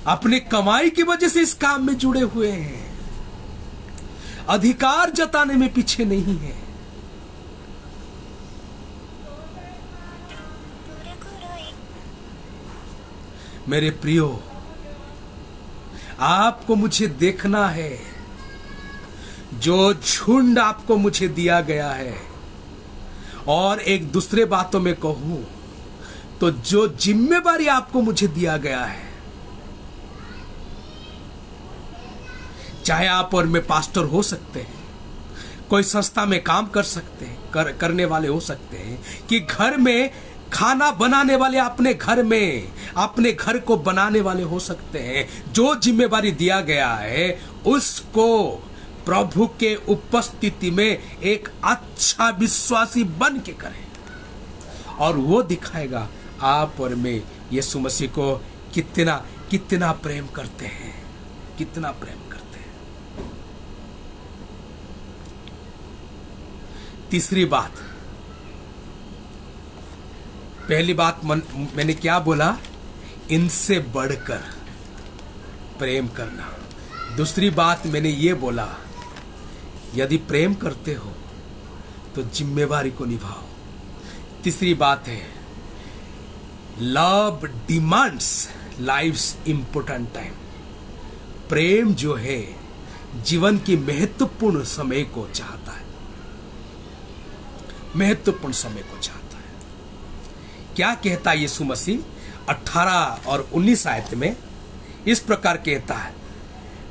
S2: अपने कमाई की वजह से इस काम में जुड़े हुए हैं, अधिकार जताने में पीछे नहीं है। मेरे प्रियो, आपको मुझे देखना है, जो झुंड आपको मुझे दिया गया है, और एक दूसरे बातों में कहूं तो जो जिम्मेवारी आपको मुझे दिया गया है, चाहे आप और मैं पास्टर हो सकते हैं, कोई संस्था में काम कर सकते हैं, करने वाले हो सकते हैं, कि घर में खाना बनाने वाले अपने घर में अपने घर को बनाने वाले हो सकते हैं। जो जिम्मेवारी दिया गया है उसको प्रभु के उपस्थिति में एक अच्छा विश्वासी बन के करें, और वो दिखाएगा आप और मैं यीशु मसीह को कितना कितना प्रेम करते हैं, कितना प्रेम करते हैं। तीसरी बात, पहली बात मैंने क्या बोला, इनसे बढ़कर प्रेम करना। दूसरी बात मैंने ये बोला, यदि प्रेम करते हो तो जिम्मेवारी को निभाओ। तीसरी बात है, love demands life's important time. प्रेम जो है जीवन की महत्वपूर्ण समय को चाहता है, महत्वपूर्ण समय को चाहता है। क्या कहता है यीशु मसीह 18 और 19 आयत में? इस प्रकार कहता है,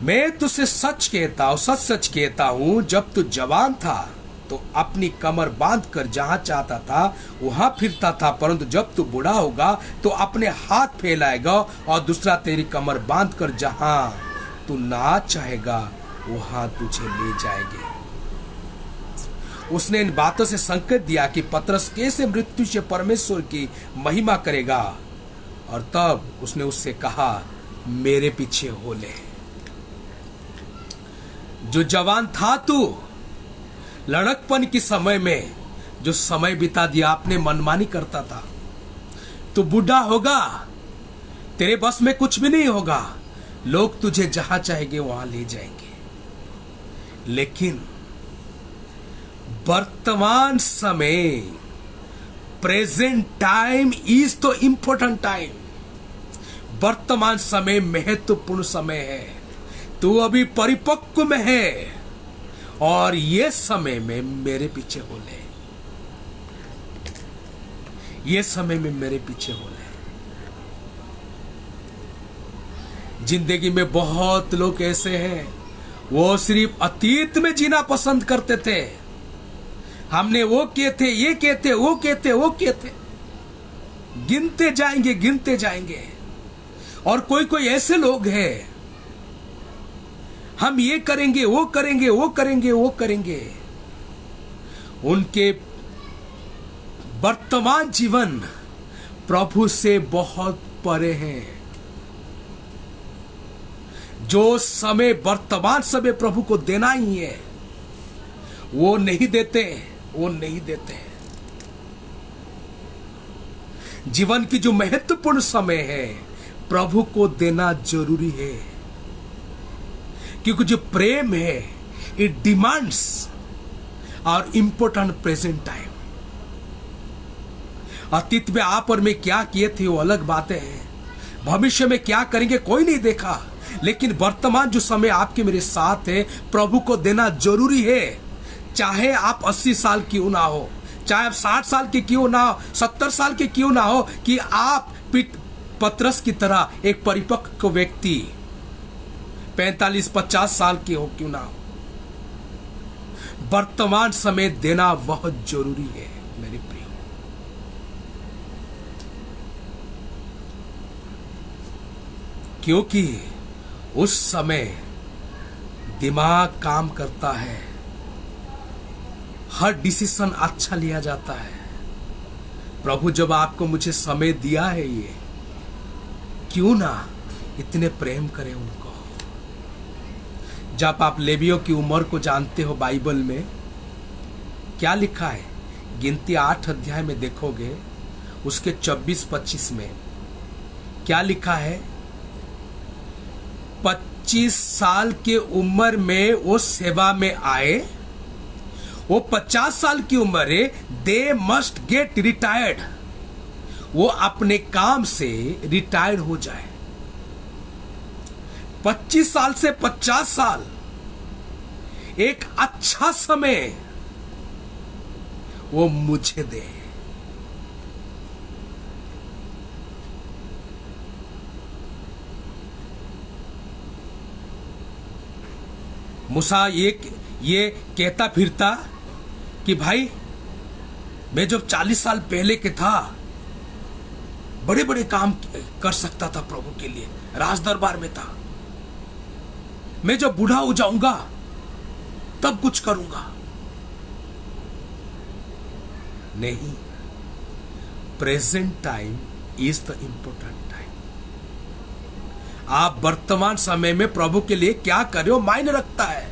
S2: मैं तुझसे सच कहता हूं, सच सच कहता हूं, जब तू जवान था तो अपनी कमर बांधकर जहां चाहता था वहां फिरता था, परंतु जब तू बूढ़ा होगा तो अपने हाथ फैलाएगा और दूसरा तेरी कमर बांधकर जहां तू ना चाहेगा वहां तुझे ले जाएंगे। उसने इन बातों से संकेत दिया कि पतरस कैसे मृत्यु से परमेश्वर की महिमा करेगा, और तब उसने उससे कहा, मेरे पीछे हो ले। जो जवान था तू, लड़कपन के समय में जो समय बिता दिया, अपने मनमानी करता था, तू बूढ़ा होगा, तेरे बस में कुछ भी नहीं होगा, लोग तुझे जहां चाहेंगे वहां ले जाएंगे। लेकिन वर्तमान समय, प्रेजेंट टाइम इज तो इंपॉर्टेंट टाइम। वर्तमान समय महत्वपूर्ण समय है। तू अभी परिपक्व में है और ये समय में मेरे पीछे हो ले, ये समय में मेरे पीछे हो ले। जिंदगी में बहुत लोग ऐसे हैं, वो सिर्फ अतीत में जीना पसंद करते थे। हमने वो किए थे, ये किए थे, वो किए थे, वो किए थे, गिनते जाएंगे, गिनते जाएंगे। और कोई कोई ऐसे लोग हैं, हम ये करेंगे, वो करेंगे, वो करेंगे, वो करेंगे। उनके वर्तमान जीवन प्रभु से बहुत परे है। जो समय, वर्तमान समय प्रभु को देना ही है, वो नहीं देते, वो नहीं देते। जीवन की जो महत्वपूर्ण समय है, प्रभु को देना जरूरी है, क्योंकि जो प्रेम है, इट डिमांड्स और इंपॉर्टेंट प्रेजेंट टाइम। अतीत में आप और मैं क्या किए थे वो अलग बातें हैं, भविष्य में क्या करेंगे कोई नहीं देखा, लेकिन वर्तमान जो समय आपके मेरे साथ है, प्रभु को देना जरूरी है। चाहे आप 80 साल क्यों ना हो, चाहे आप 60 साल के क्यों ना हो, 70 साल के क्यों ना हो, कि आप पतरस की तरह एक परिपक्व व्यक्ति 45-50 साल के हो क्यों ना हो, वर्तमान समय देना बहुत जरूरी है मेरे प्रिय। क्योंकि उस समय दिमाग काम करता है, हर डिसीजन अच्छा लिया जाता है। प्रभु जब आपको मुझे समय दिया है, ये क्यों ना इतने प्रेम करें उनको। जब आप लेवियों की उम्र को जानते हो, बाइबल में क्या लिखा है, गिनती 8 अध्याय में देखोगे, उसके 24-25 में क्या लिखा है, 25 साल के उम्र में वो सेवा में आए, वो 50 साल की उम्र है, दे मस्ट गेट रिटायर्ड, वो अपने काम से रिटायर्ड हो जाए। 25 साल से 50 साल एक अच्छा समय वो मुझे दे। मूसा ये कहता फिरता कि भाई, मैं जब 40 साल पहले के था, बड़े बड़े काम कर सकता था प्रभु के लिए, राज दरबार में था। मैं जब बूढ़ा हो जाऊंगा तब कुछ करूंगा। नहीं, present time is the important time. आप वर्तमान समय में प्रभु के लिए क्या कर रहे हो मायने रखता है।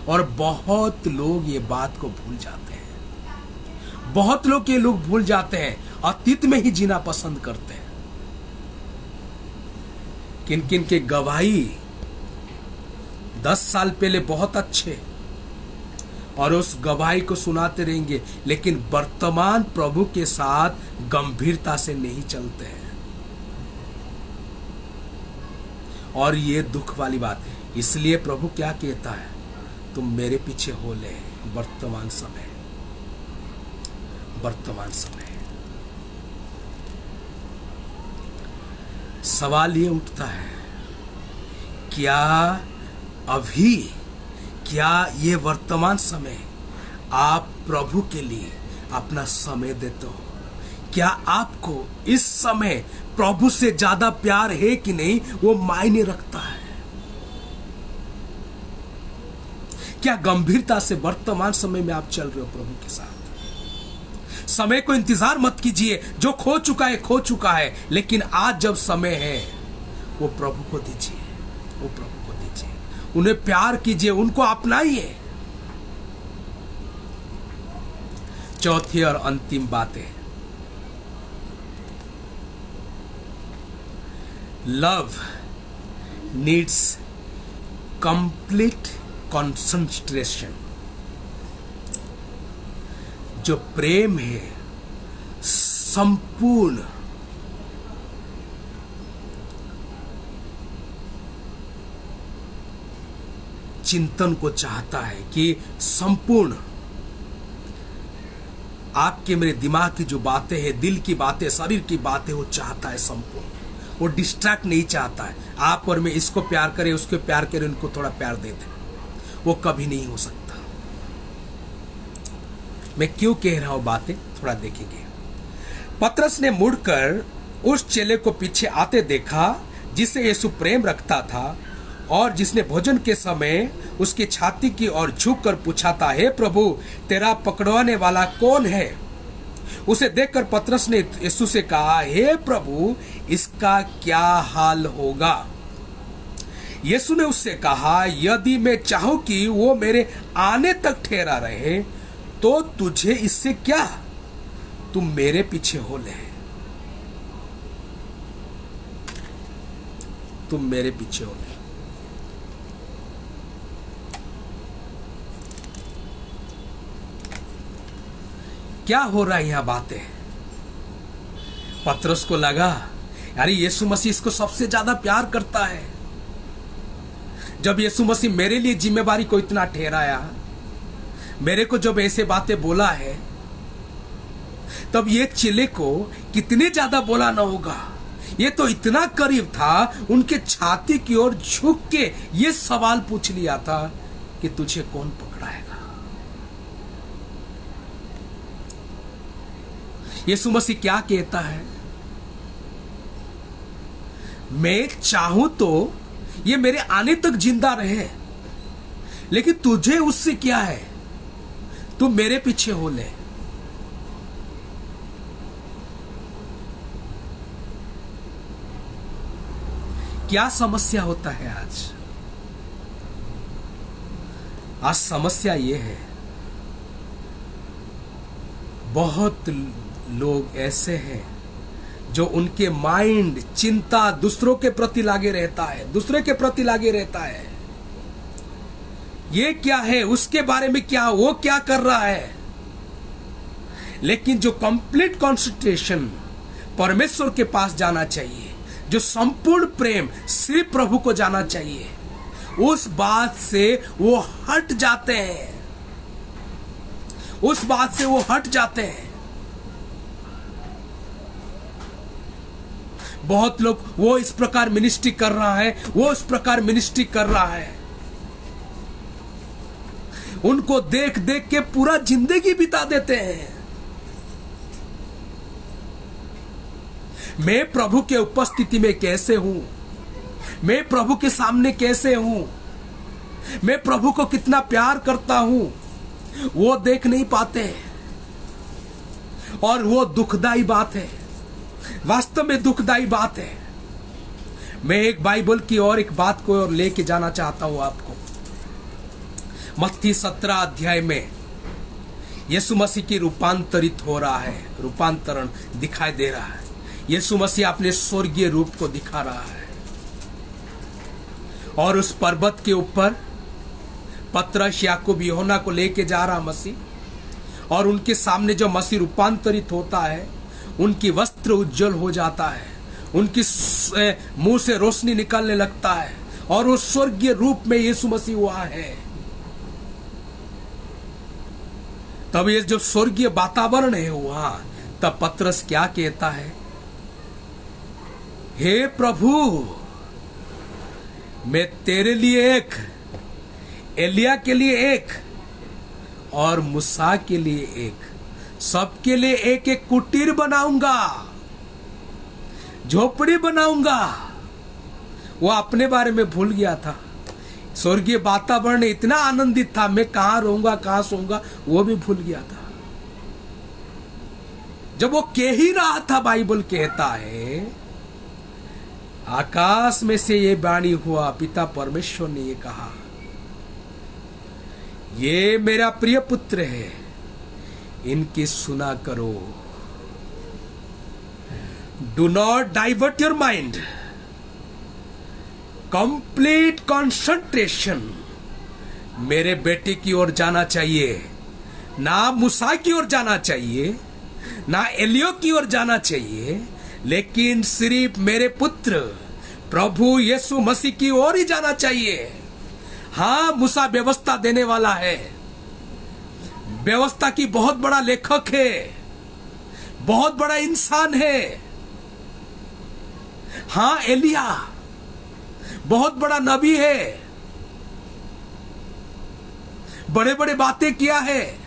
S2: और बहुत लोग ये बात को भूल जाते हैं। बहुत लोग ये लोग भूल जाते हैं, अतीत में ही जीना पसंद करते हैं। किन किन के गवाही 10 साल पहले बहुत अच्छे, और उस गवाही को सुनाते रहेंगे, लेकिन वर्तमान प्रभु के साथ गंभीरता से नहीं चलते हैं। और ये दुख वाली बात, इसलिए प्रभु क्या कहता है, तुम मेरे पीछे हो ले। वर्तमान समय, वर्तमान समय। सवाल ये उठता है, क्या अभी, क्या ये वर्तमान समय आप प्रभु के लिए अपना समय देते हो? क्या आपको इस समय प्रभु से ज्यादा प्यार है कि नहीं, वो मायने रखता है। क्या गंभीरता से वर्तमान समय में आप चल रहे हो प्रभु के साथ? समय को इंतजार मत कीजिए, जो खो चुका है खो चुका है, लेकिन आज जब समय है वो प्रभु को दीजिए, वो प्रभु को दीजिए, उन्हें प्यार कीजिए, उनको अपनाइए। चौथी और अंतिम बात है, लव नीड्स कंप्लीट कंसंट्रेशन। जो प्रेम है संपूर्ण चिंतन को चाहता है, कि संपूर्ण आपके मेरे दिमाग की जो बातें हैं, दिल की बातें, शरीर की बातें, वो चाहता है संपूर्ण। वो डिस्ट्रैक्ट नहीं चाहता है। आप और मैं इसको प्यार करें, उसको प्यार करें, उनको थोड़ा प्यार दे दें, वो कभी नहीं हो सकता। मैं क्यों कह रहा हूं बातें, थोड़ा देखेंगे। पतरस ने मुड़कर उस चेले को पीछे आते देखा जिसे यीशु प्रेम रखता था, और जिसने भोजन के समय उसकी छाती की ओर झुककर पूछा था, हे प्रभु, तेरा पकड़वाने वाला कौन है? उसे देखकर पतरस ने यीशु से कहा, हे प्रभु, इसका क्या हाल होगा? यीशु ने उससे कहा, यदि मैं चाहूं कि वो मेरे आने तक ठहरा रहे तो तुझे इससे क्या, तुम मेरे पीछे हो ले, तुम मेरे पीछे हो ले। क्या हो रहा है यहां बातें? पतरस को लगा, यार यीशु मसीह इसको सबसे ज्यादा प्यार करता है। जब यीशु मसीह मेरे लिए जिम्मेवारी को इतना ठहराया, मेरे को जब ऐसे बातें बोला है, तब ये चेले को कितने ज्यादा बोला ना होगा। ये तो इतना करीब था, उनके छाती की ओर झुक के ये सवाल पूछ लिया था कि तुझे कौन पकड़ाएगा? यीशु मसीह क्या कहता है? मैं चाहूं तो ये मेरे आने तक जिंदा रहे, लेकिन तुझे उससे क्या है, तू मेरे पीछे हो ले। क्या समस्या होता है आज? आज समस्या ये है, बहुत लोग ऐसे हैं जो उनके माइंड, चिंता दूसरों के प्रति लागे रहता है, दूसरे के प्रति लागे रहता है। ये क्या है, उसके बारे में क्या, वो क्या कर रहा है। लेकिन जो कंप्लीट कंसंट्रेशन परमेश्वर के पास जाना चाहिए, जो संपूर्ण प्रेम सिर्फ प्रभु को जाना चाहिए, उस बात से वो हट जाते हैं, उस बात से वो हट जाते हैं। बहुत लोग, वो इस प्रकार मिनिस्ट्री कर रहा है, वो इस प्रकार मिनिस्ट्री कर रहा है, उनको देख देख के पूरा जिंदगी बिता देते हैं। मैं प्रभु के उपस्थिति में कैसे हूं, मैं प्रभु के सामने कैसे हूं, मैं प्रभु को कितना प्यार करता हूं, वो देख नहीं पाते। और वो दुखदाई बात है, वास्तव में दुखदाई बात है। मैं एक बाइबल की और एक बात को और लेके जाना चाहता हूं आपको। मत्ती 17 अध्याय में यीशु मसीह की रूपांतरित हो रहा है, रूपांतरण दिखाई दे रहा है। यीशु मसीह अपने स्वर्गीय रूप को दिखा रहा है और उस पर्वत के ऊपर पतरस, याकूब, यूहन्ना को लेके जा रहा मसीह, और उनके सामने जो मसीह रूपांतरित होता है, उनकी वस्त्र उज्जवल हो जाता है, उनकी मुंह से रोशनी निकलने लगता है और वो स्वर्गीय रूप में यीशु मसीह वहां है। तब ये जो स्वर्गीय वातावरण है वहां, तब पतरस क्या कहता है, हे प्रभु, मैं तेरे लिए एक, एलिया के लिए एक और मूसा के लिए एक, सबके लिए एक एक कुटीर बनाऊंगा, झोपड़ी बनाऊंगा। वो अपने बारे में भूल गया था। स्वर्गीय वातावरण इतना आनंदित था, मैं कहां रहूंगा, कहां सोऊंगा, वो भी भूल गया था। जब वो कह ही रहा था, बाइबल कहता है, आकाश में से ये वाणी हुआ, पिता परमेश्वर ने ये कहा, ये मेरा प्रिय पुत्र है, इनकी सुना करो। Do not divert your mind, complete concentration मेरे बेटे की ओर जाना चाहिए, ना मूसा की ओर जाना चाहिए, ना एलियो की ओर जाना चाहिए, लेकिन सिर्फ मेरे पुत्र प्रभु यीशु मसीह की ओर ही जाना चाहिए। हाँ, मूसा व्यवस्था देने वाला है, व्यवस्था की बहुत बड़ा लेखक है, बहुत बड़ा इंसान है। हाँ, एलिया बहुत बड़ा नबी है, बड़े बड़े बातें किया है,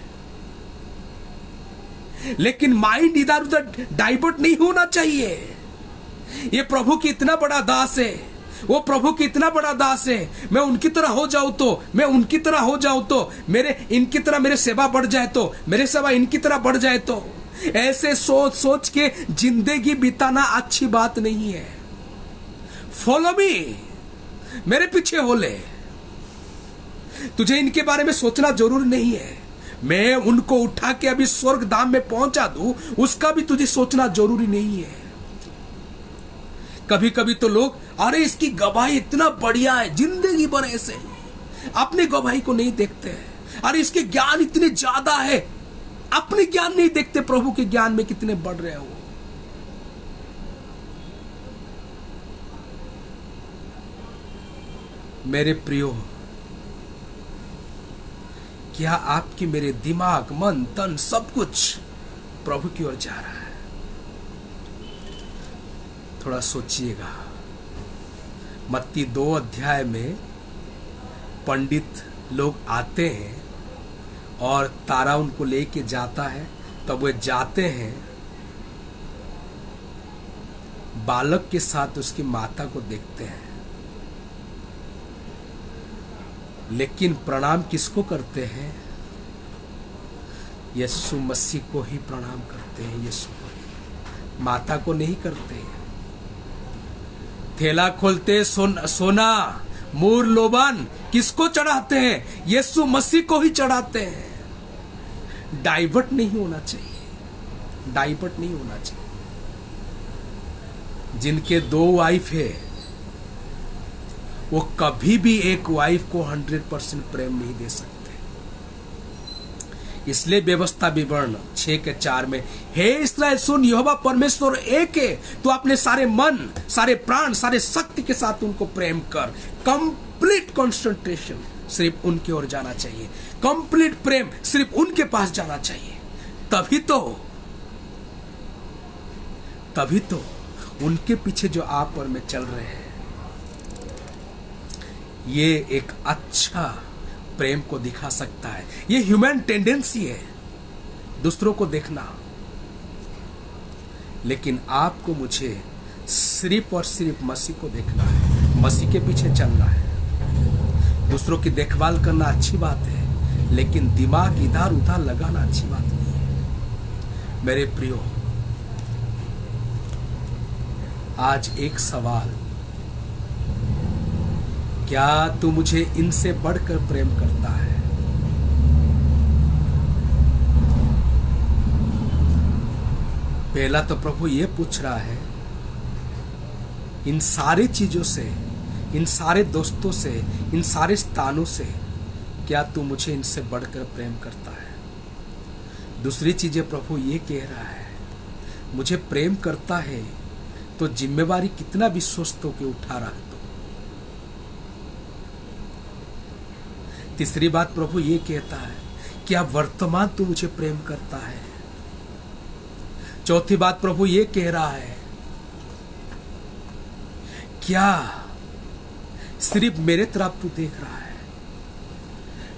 S2: लेकिन माइंड इधर उधर डाइवर्ट नहीं होना चाहिए। ये प्रभु की इतना बड़ा दास है, वो प्रभु की इतना बड़ा दास है, मैं उनकी तरह हो जाऊं तो, मैं उनकी तरह हो जाऊं तो, मेरे इनकी तरह मेरे सेवा बढ़ जाए तो, मेरे सेवा इनकी तरह बढ़ जाए तो, ऐसे सोच सोच के जिंदगी बिताना अच्छी बात नहीं है। फॉलो मी, मेरे पीछे हो ले। तुझे इनके बारे में सोचना जरूरी नहीं है, मैं उनको उठा के अभी स्वर्ग धाम में पहुंचा दूं, उसका भी तुझे सोचना जरूरी नहीं है। कभी कभी तो लोग, अरे इसकी गवाही इतना बढ़िया है, जिंदगी भर ऐसे, अपने गवाही को नहीं देखते हैं। अरे इसके ज्ञान इतने ज्यादा है, अपने ज्ञान नहीं देखते, प्रभु के ज्ञान में कितने बढ़ रहे हो। मेरे प्रियो, क्या आपकी मेरे दिमाग, मन, तन सब कुछ प्रभु की ओर जा रहा है? थोड़ा सोचिएगा। मत्ती 2 अध्याय में पंडित लोग आते हैं और तारा उनको लेके जाता है, तब वे जाते हैं, बालक के साथ उसकी माता को देखते हैं, लेकिन प्रणाम किसको करते हैं? यीशु मसीह को ही प्रणाम करते हैं, यीशु को, माता को नहीं करते। थैला खोलते सोना, मूर, लोबान किसको चढ़ाते हैं? यीशु मसीह को ही चढ़ाते हैं। डाइवर्ट नहीं होना चाहिए, डाइवर्ट नहीं होना चाहिए। जिनके 2 वाइफ है, वो कभी भी एक वाइफ को 100% प्रेम नहीं दे सकते। इसलिए व्यवस्था विवरण 6:4 में, हे इस्राएल सुन, यहोवा परमेश्वर एक है, तो अपने सारे मन, सारे प्राण, सारे शक्ति के साथ उनको प्रेम कर। कंप्लीट कंसंट्रेशन सिर्फ उनकी ओर जाना चाहिए, कंप्लीट प्रेम सिर्फ उनके पास जाना चाहिए। तभी तो उनके पीछे जो आप और मैं चल रहे हैं, ये एक अच्छा प्रेम को दिखा सकता है। ये ह्यूमन टेंडेंसी है, दूसरों को देखना, लेकिन आपको मुझे सिर्फ और सिर्फ मसीह को देखना है, मसीह के पीछे चलना है। दूसरों की देखभाल करना अच्छी बात है, लेकिन दिमाग इधर उधर लगाना अच्छी बात नहीं है। मेरे प्रियो, आज एक सवाल क्या तू मुझे इनसे बढ़कर प्रेम करता है? पहला तो प्रभु ये पूछ रहा है, इन सारी चीजों से, इन सारे दोस्तों से, इन सारे स्थानों से, क्या तू मुझे इनसे बढ़कर प्रेम करता है? दूसरी चीजें प्रभु ये कह रहा है, मुझे प्रेम करता है तो जिम्मेवारी कितना भी स्वस्थ होकर उठा रहा तो। तीसरी बात प्रभु ये कहता है, क्या वर्तमान तू मुझे प्रेम करता है? चौथी बात प्रभु ये कह रहा है, क्या सिर्फ मेरे तरफ तू देख रहा है?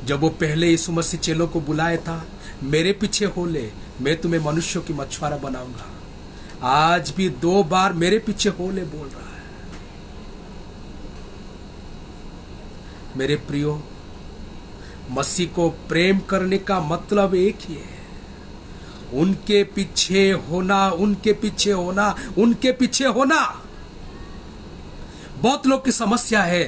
S2: जब वो पहले यीशु मसीह चेलों को बुलाया था, मेरे पीछे हो ले, मैं तुम्हें मनुष्यों की मछुआरा बनाऊंगा, आज भी 2 बार मेरे पीछे हो ले बोल रहा है। मेरे प्रियो, मसीह को प्रेम करने का मतलब एक ही है, उनके पीछे होना, उनके पीछे होना, उनके पीछे होना। बहुत लोग की समस्या है,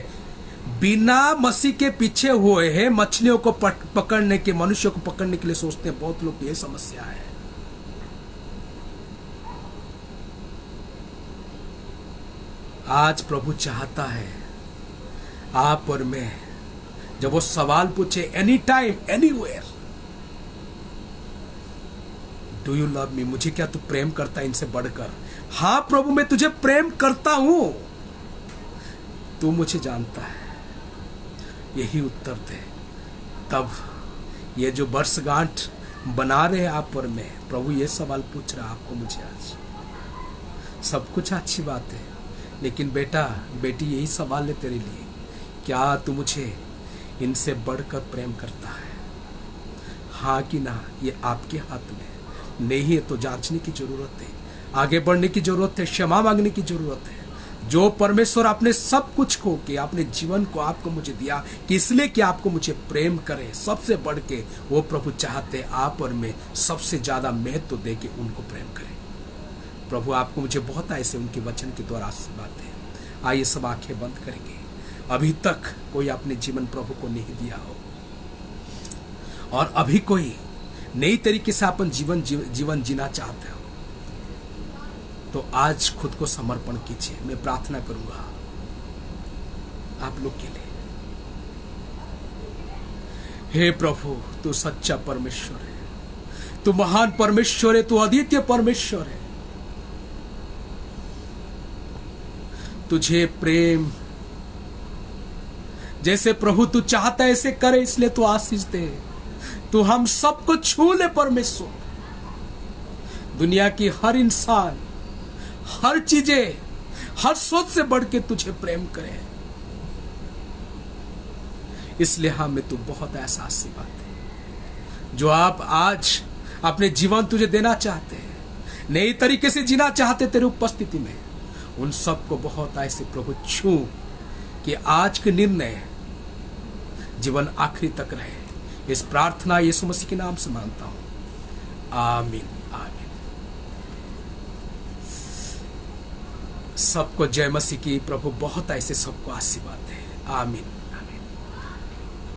S2: बिना मसीह के पीछे हुए हैं मछलियों को पकड़ने के, मनुष्यों को पकड़ने के लिए सोचते हैं। बहुत लोग की यह समस्या है। आज प्रभु चाहता है आप और मैं, जब वो सवाल पूछे any time anywhere, do you love me, मुझे क्या तू प्रेम करता है इनसे बढ़कर? हाँ प्रभु, मैं तुझे प्रेम करता हूं, तू मुझे जानता है। यही उत्तर दे। तब ये जो वर्षगांठ बना रहे आप और मैं, प्रभु ये सवाल पूछ रहा आपको, मुझे आज। सब कुछ अच्छी बात है, लेकिन बेटा बेटी यही सवाल है तेरे लिए, क्या तू मुझे इनसे बढ़कर प्रेम करता है? हाँ कि ना, ये आपके हाथ में। नहीं है तो जांचने की जरूरत है, आगे बढ़ने की जरूरत है, क्षमा मांगने की जरूरत है। जो परमेश्वर आपने सब कुछ खो के अपने जीवन को आपको मुझे दिया कि इसलिए कि आपको मुझे प्रेम करे, सबसे बढ़ के वो प्रभु चाहते आप और मैं सबसे ज्यादा महत्व दे के उनको प्रेम करें। प्रभु आपको मुझे बहुत ऐसे उनके वचन के द्वारा आशीर्वाद है। आइए सब आंखें बंद करेंगे। अभी तक कोई अपने जीवन प्रभु को नहीं दिया हो और अभी कोई नई तरीके से अपन जीवन जीना चाहते हो, तो आज खुद को समर्पण कीजिए। मैं प्रार्थना करूंगा आप लोग के लिए। हे प्रभु, तू सच्चा परमेश्वर है, तू महान परमेश्वर है, तू अद्वितीय परमेश्वर है। तुझे प्रेम जैसे प्रभु तू चाहता है ऐसे करे, इसलिए तू आशीष दे। तू हम सबको छू ले परमेश्वर। दुनिया की हर इंसान, हर चीजें, हर सोच से बढ़ के तुझे प्रेम करे, इसलिए हमें तू बहुत एहसास की बात है जो आप आज अपने जीवन तुझे देना चाहते हैं, नई तरीके से जीना चाहते तेरे उपस्थिति में, उन सबको बहुत ऐसे प्रभु छू कि आज के निर्णय जीवन आखिरी तक रहे। इस प्रार्थना यीशु मसीह के नाम से मांगता हूं, आमीन आमीन। सबको जय मसीह की। प्रभु बहुत ऐसे सबको आशीर्वाद दे, आमीन।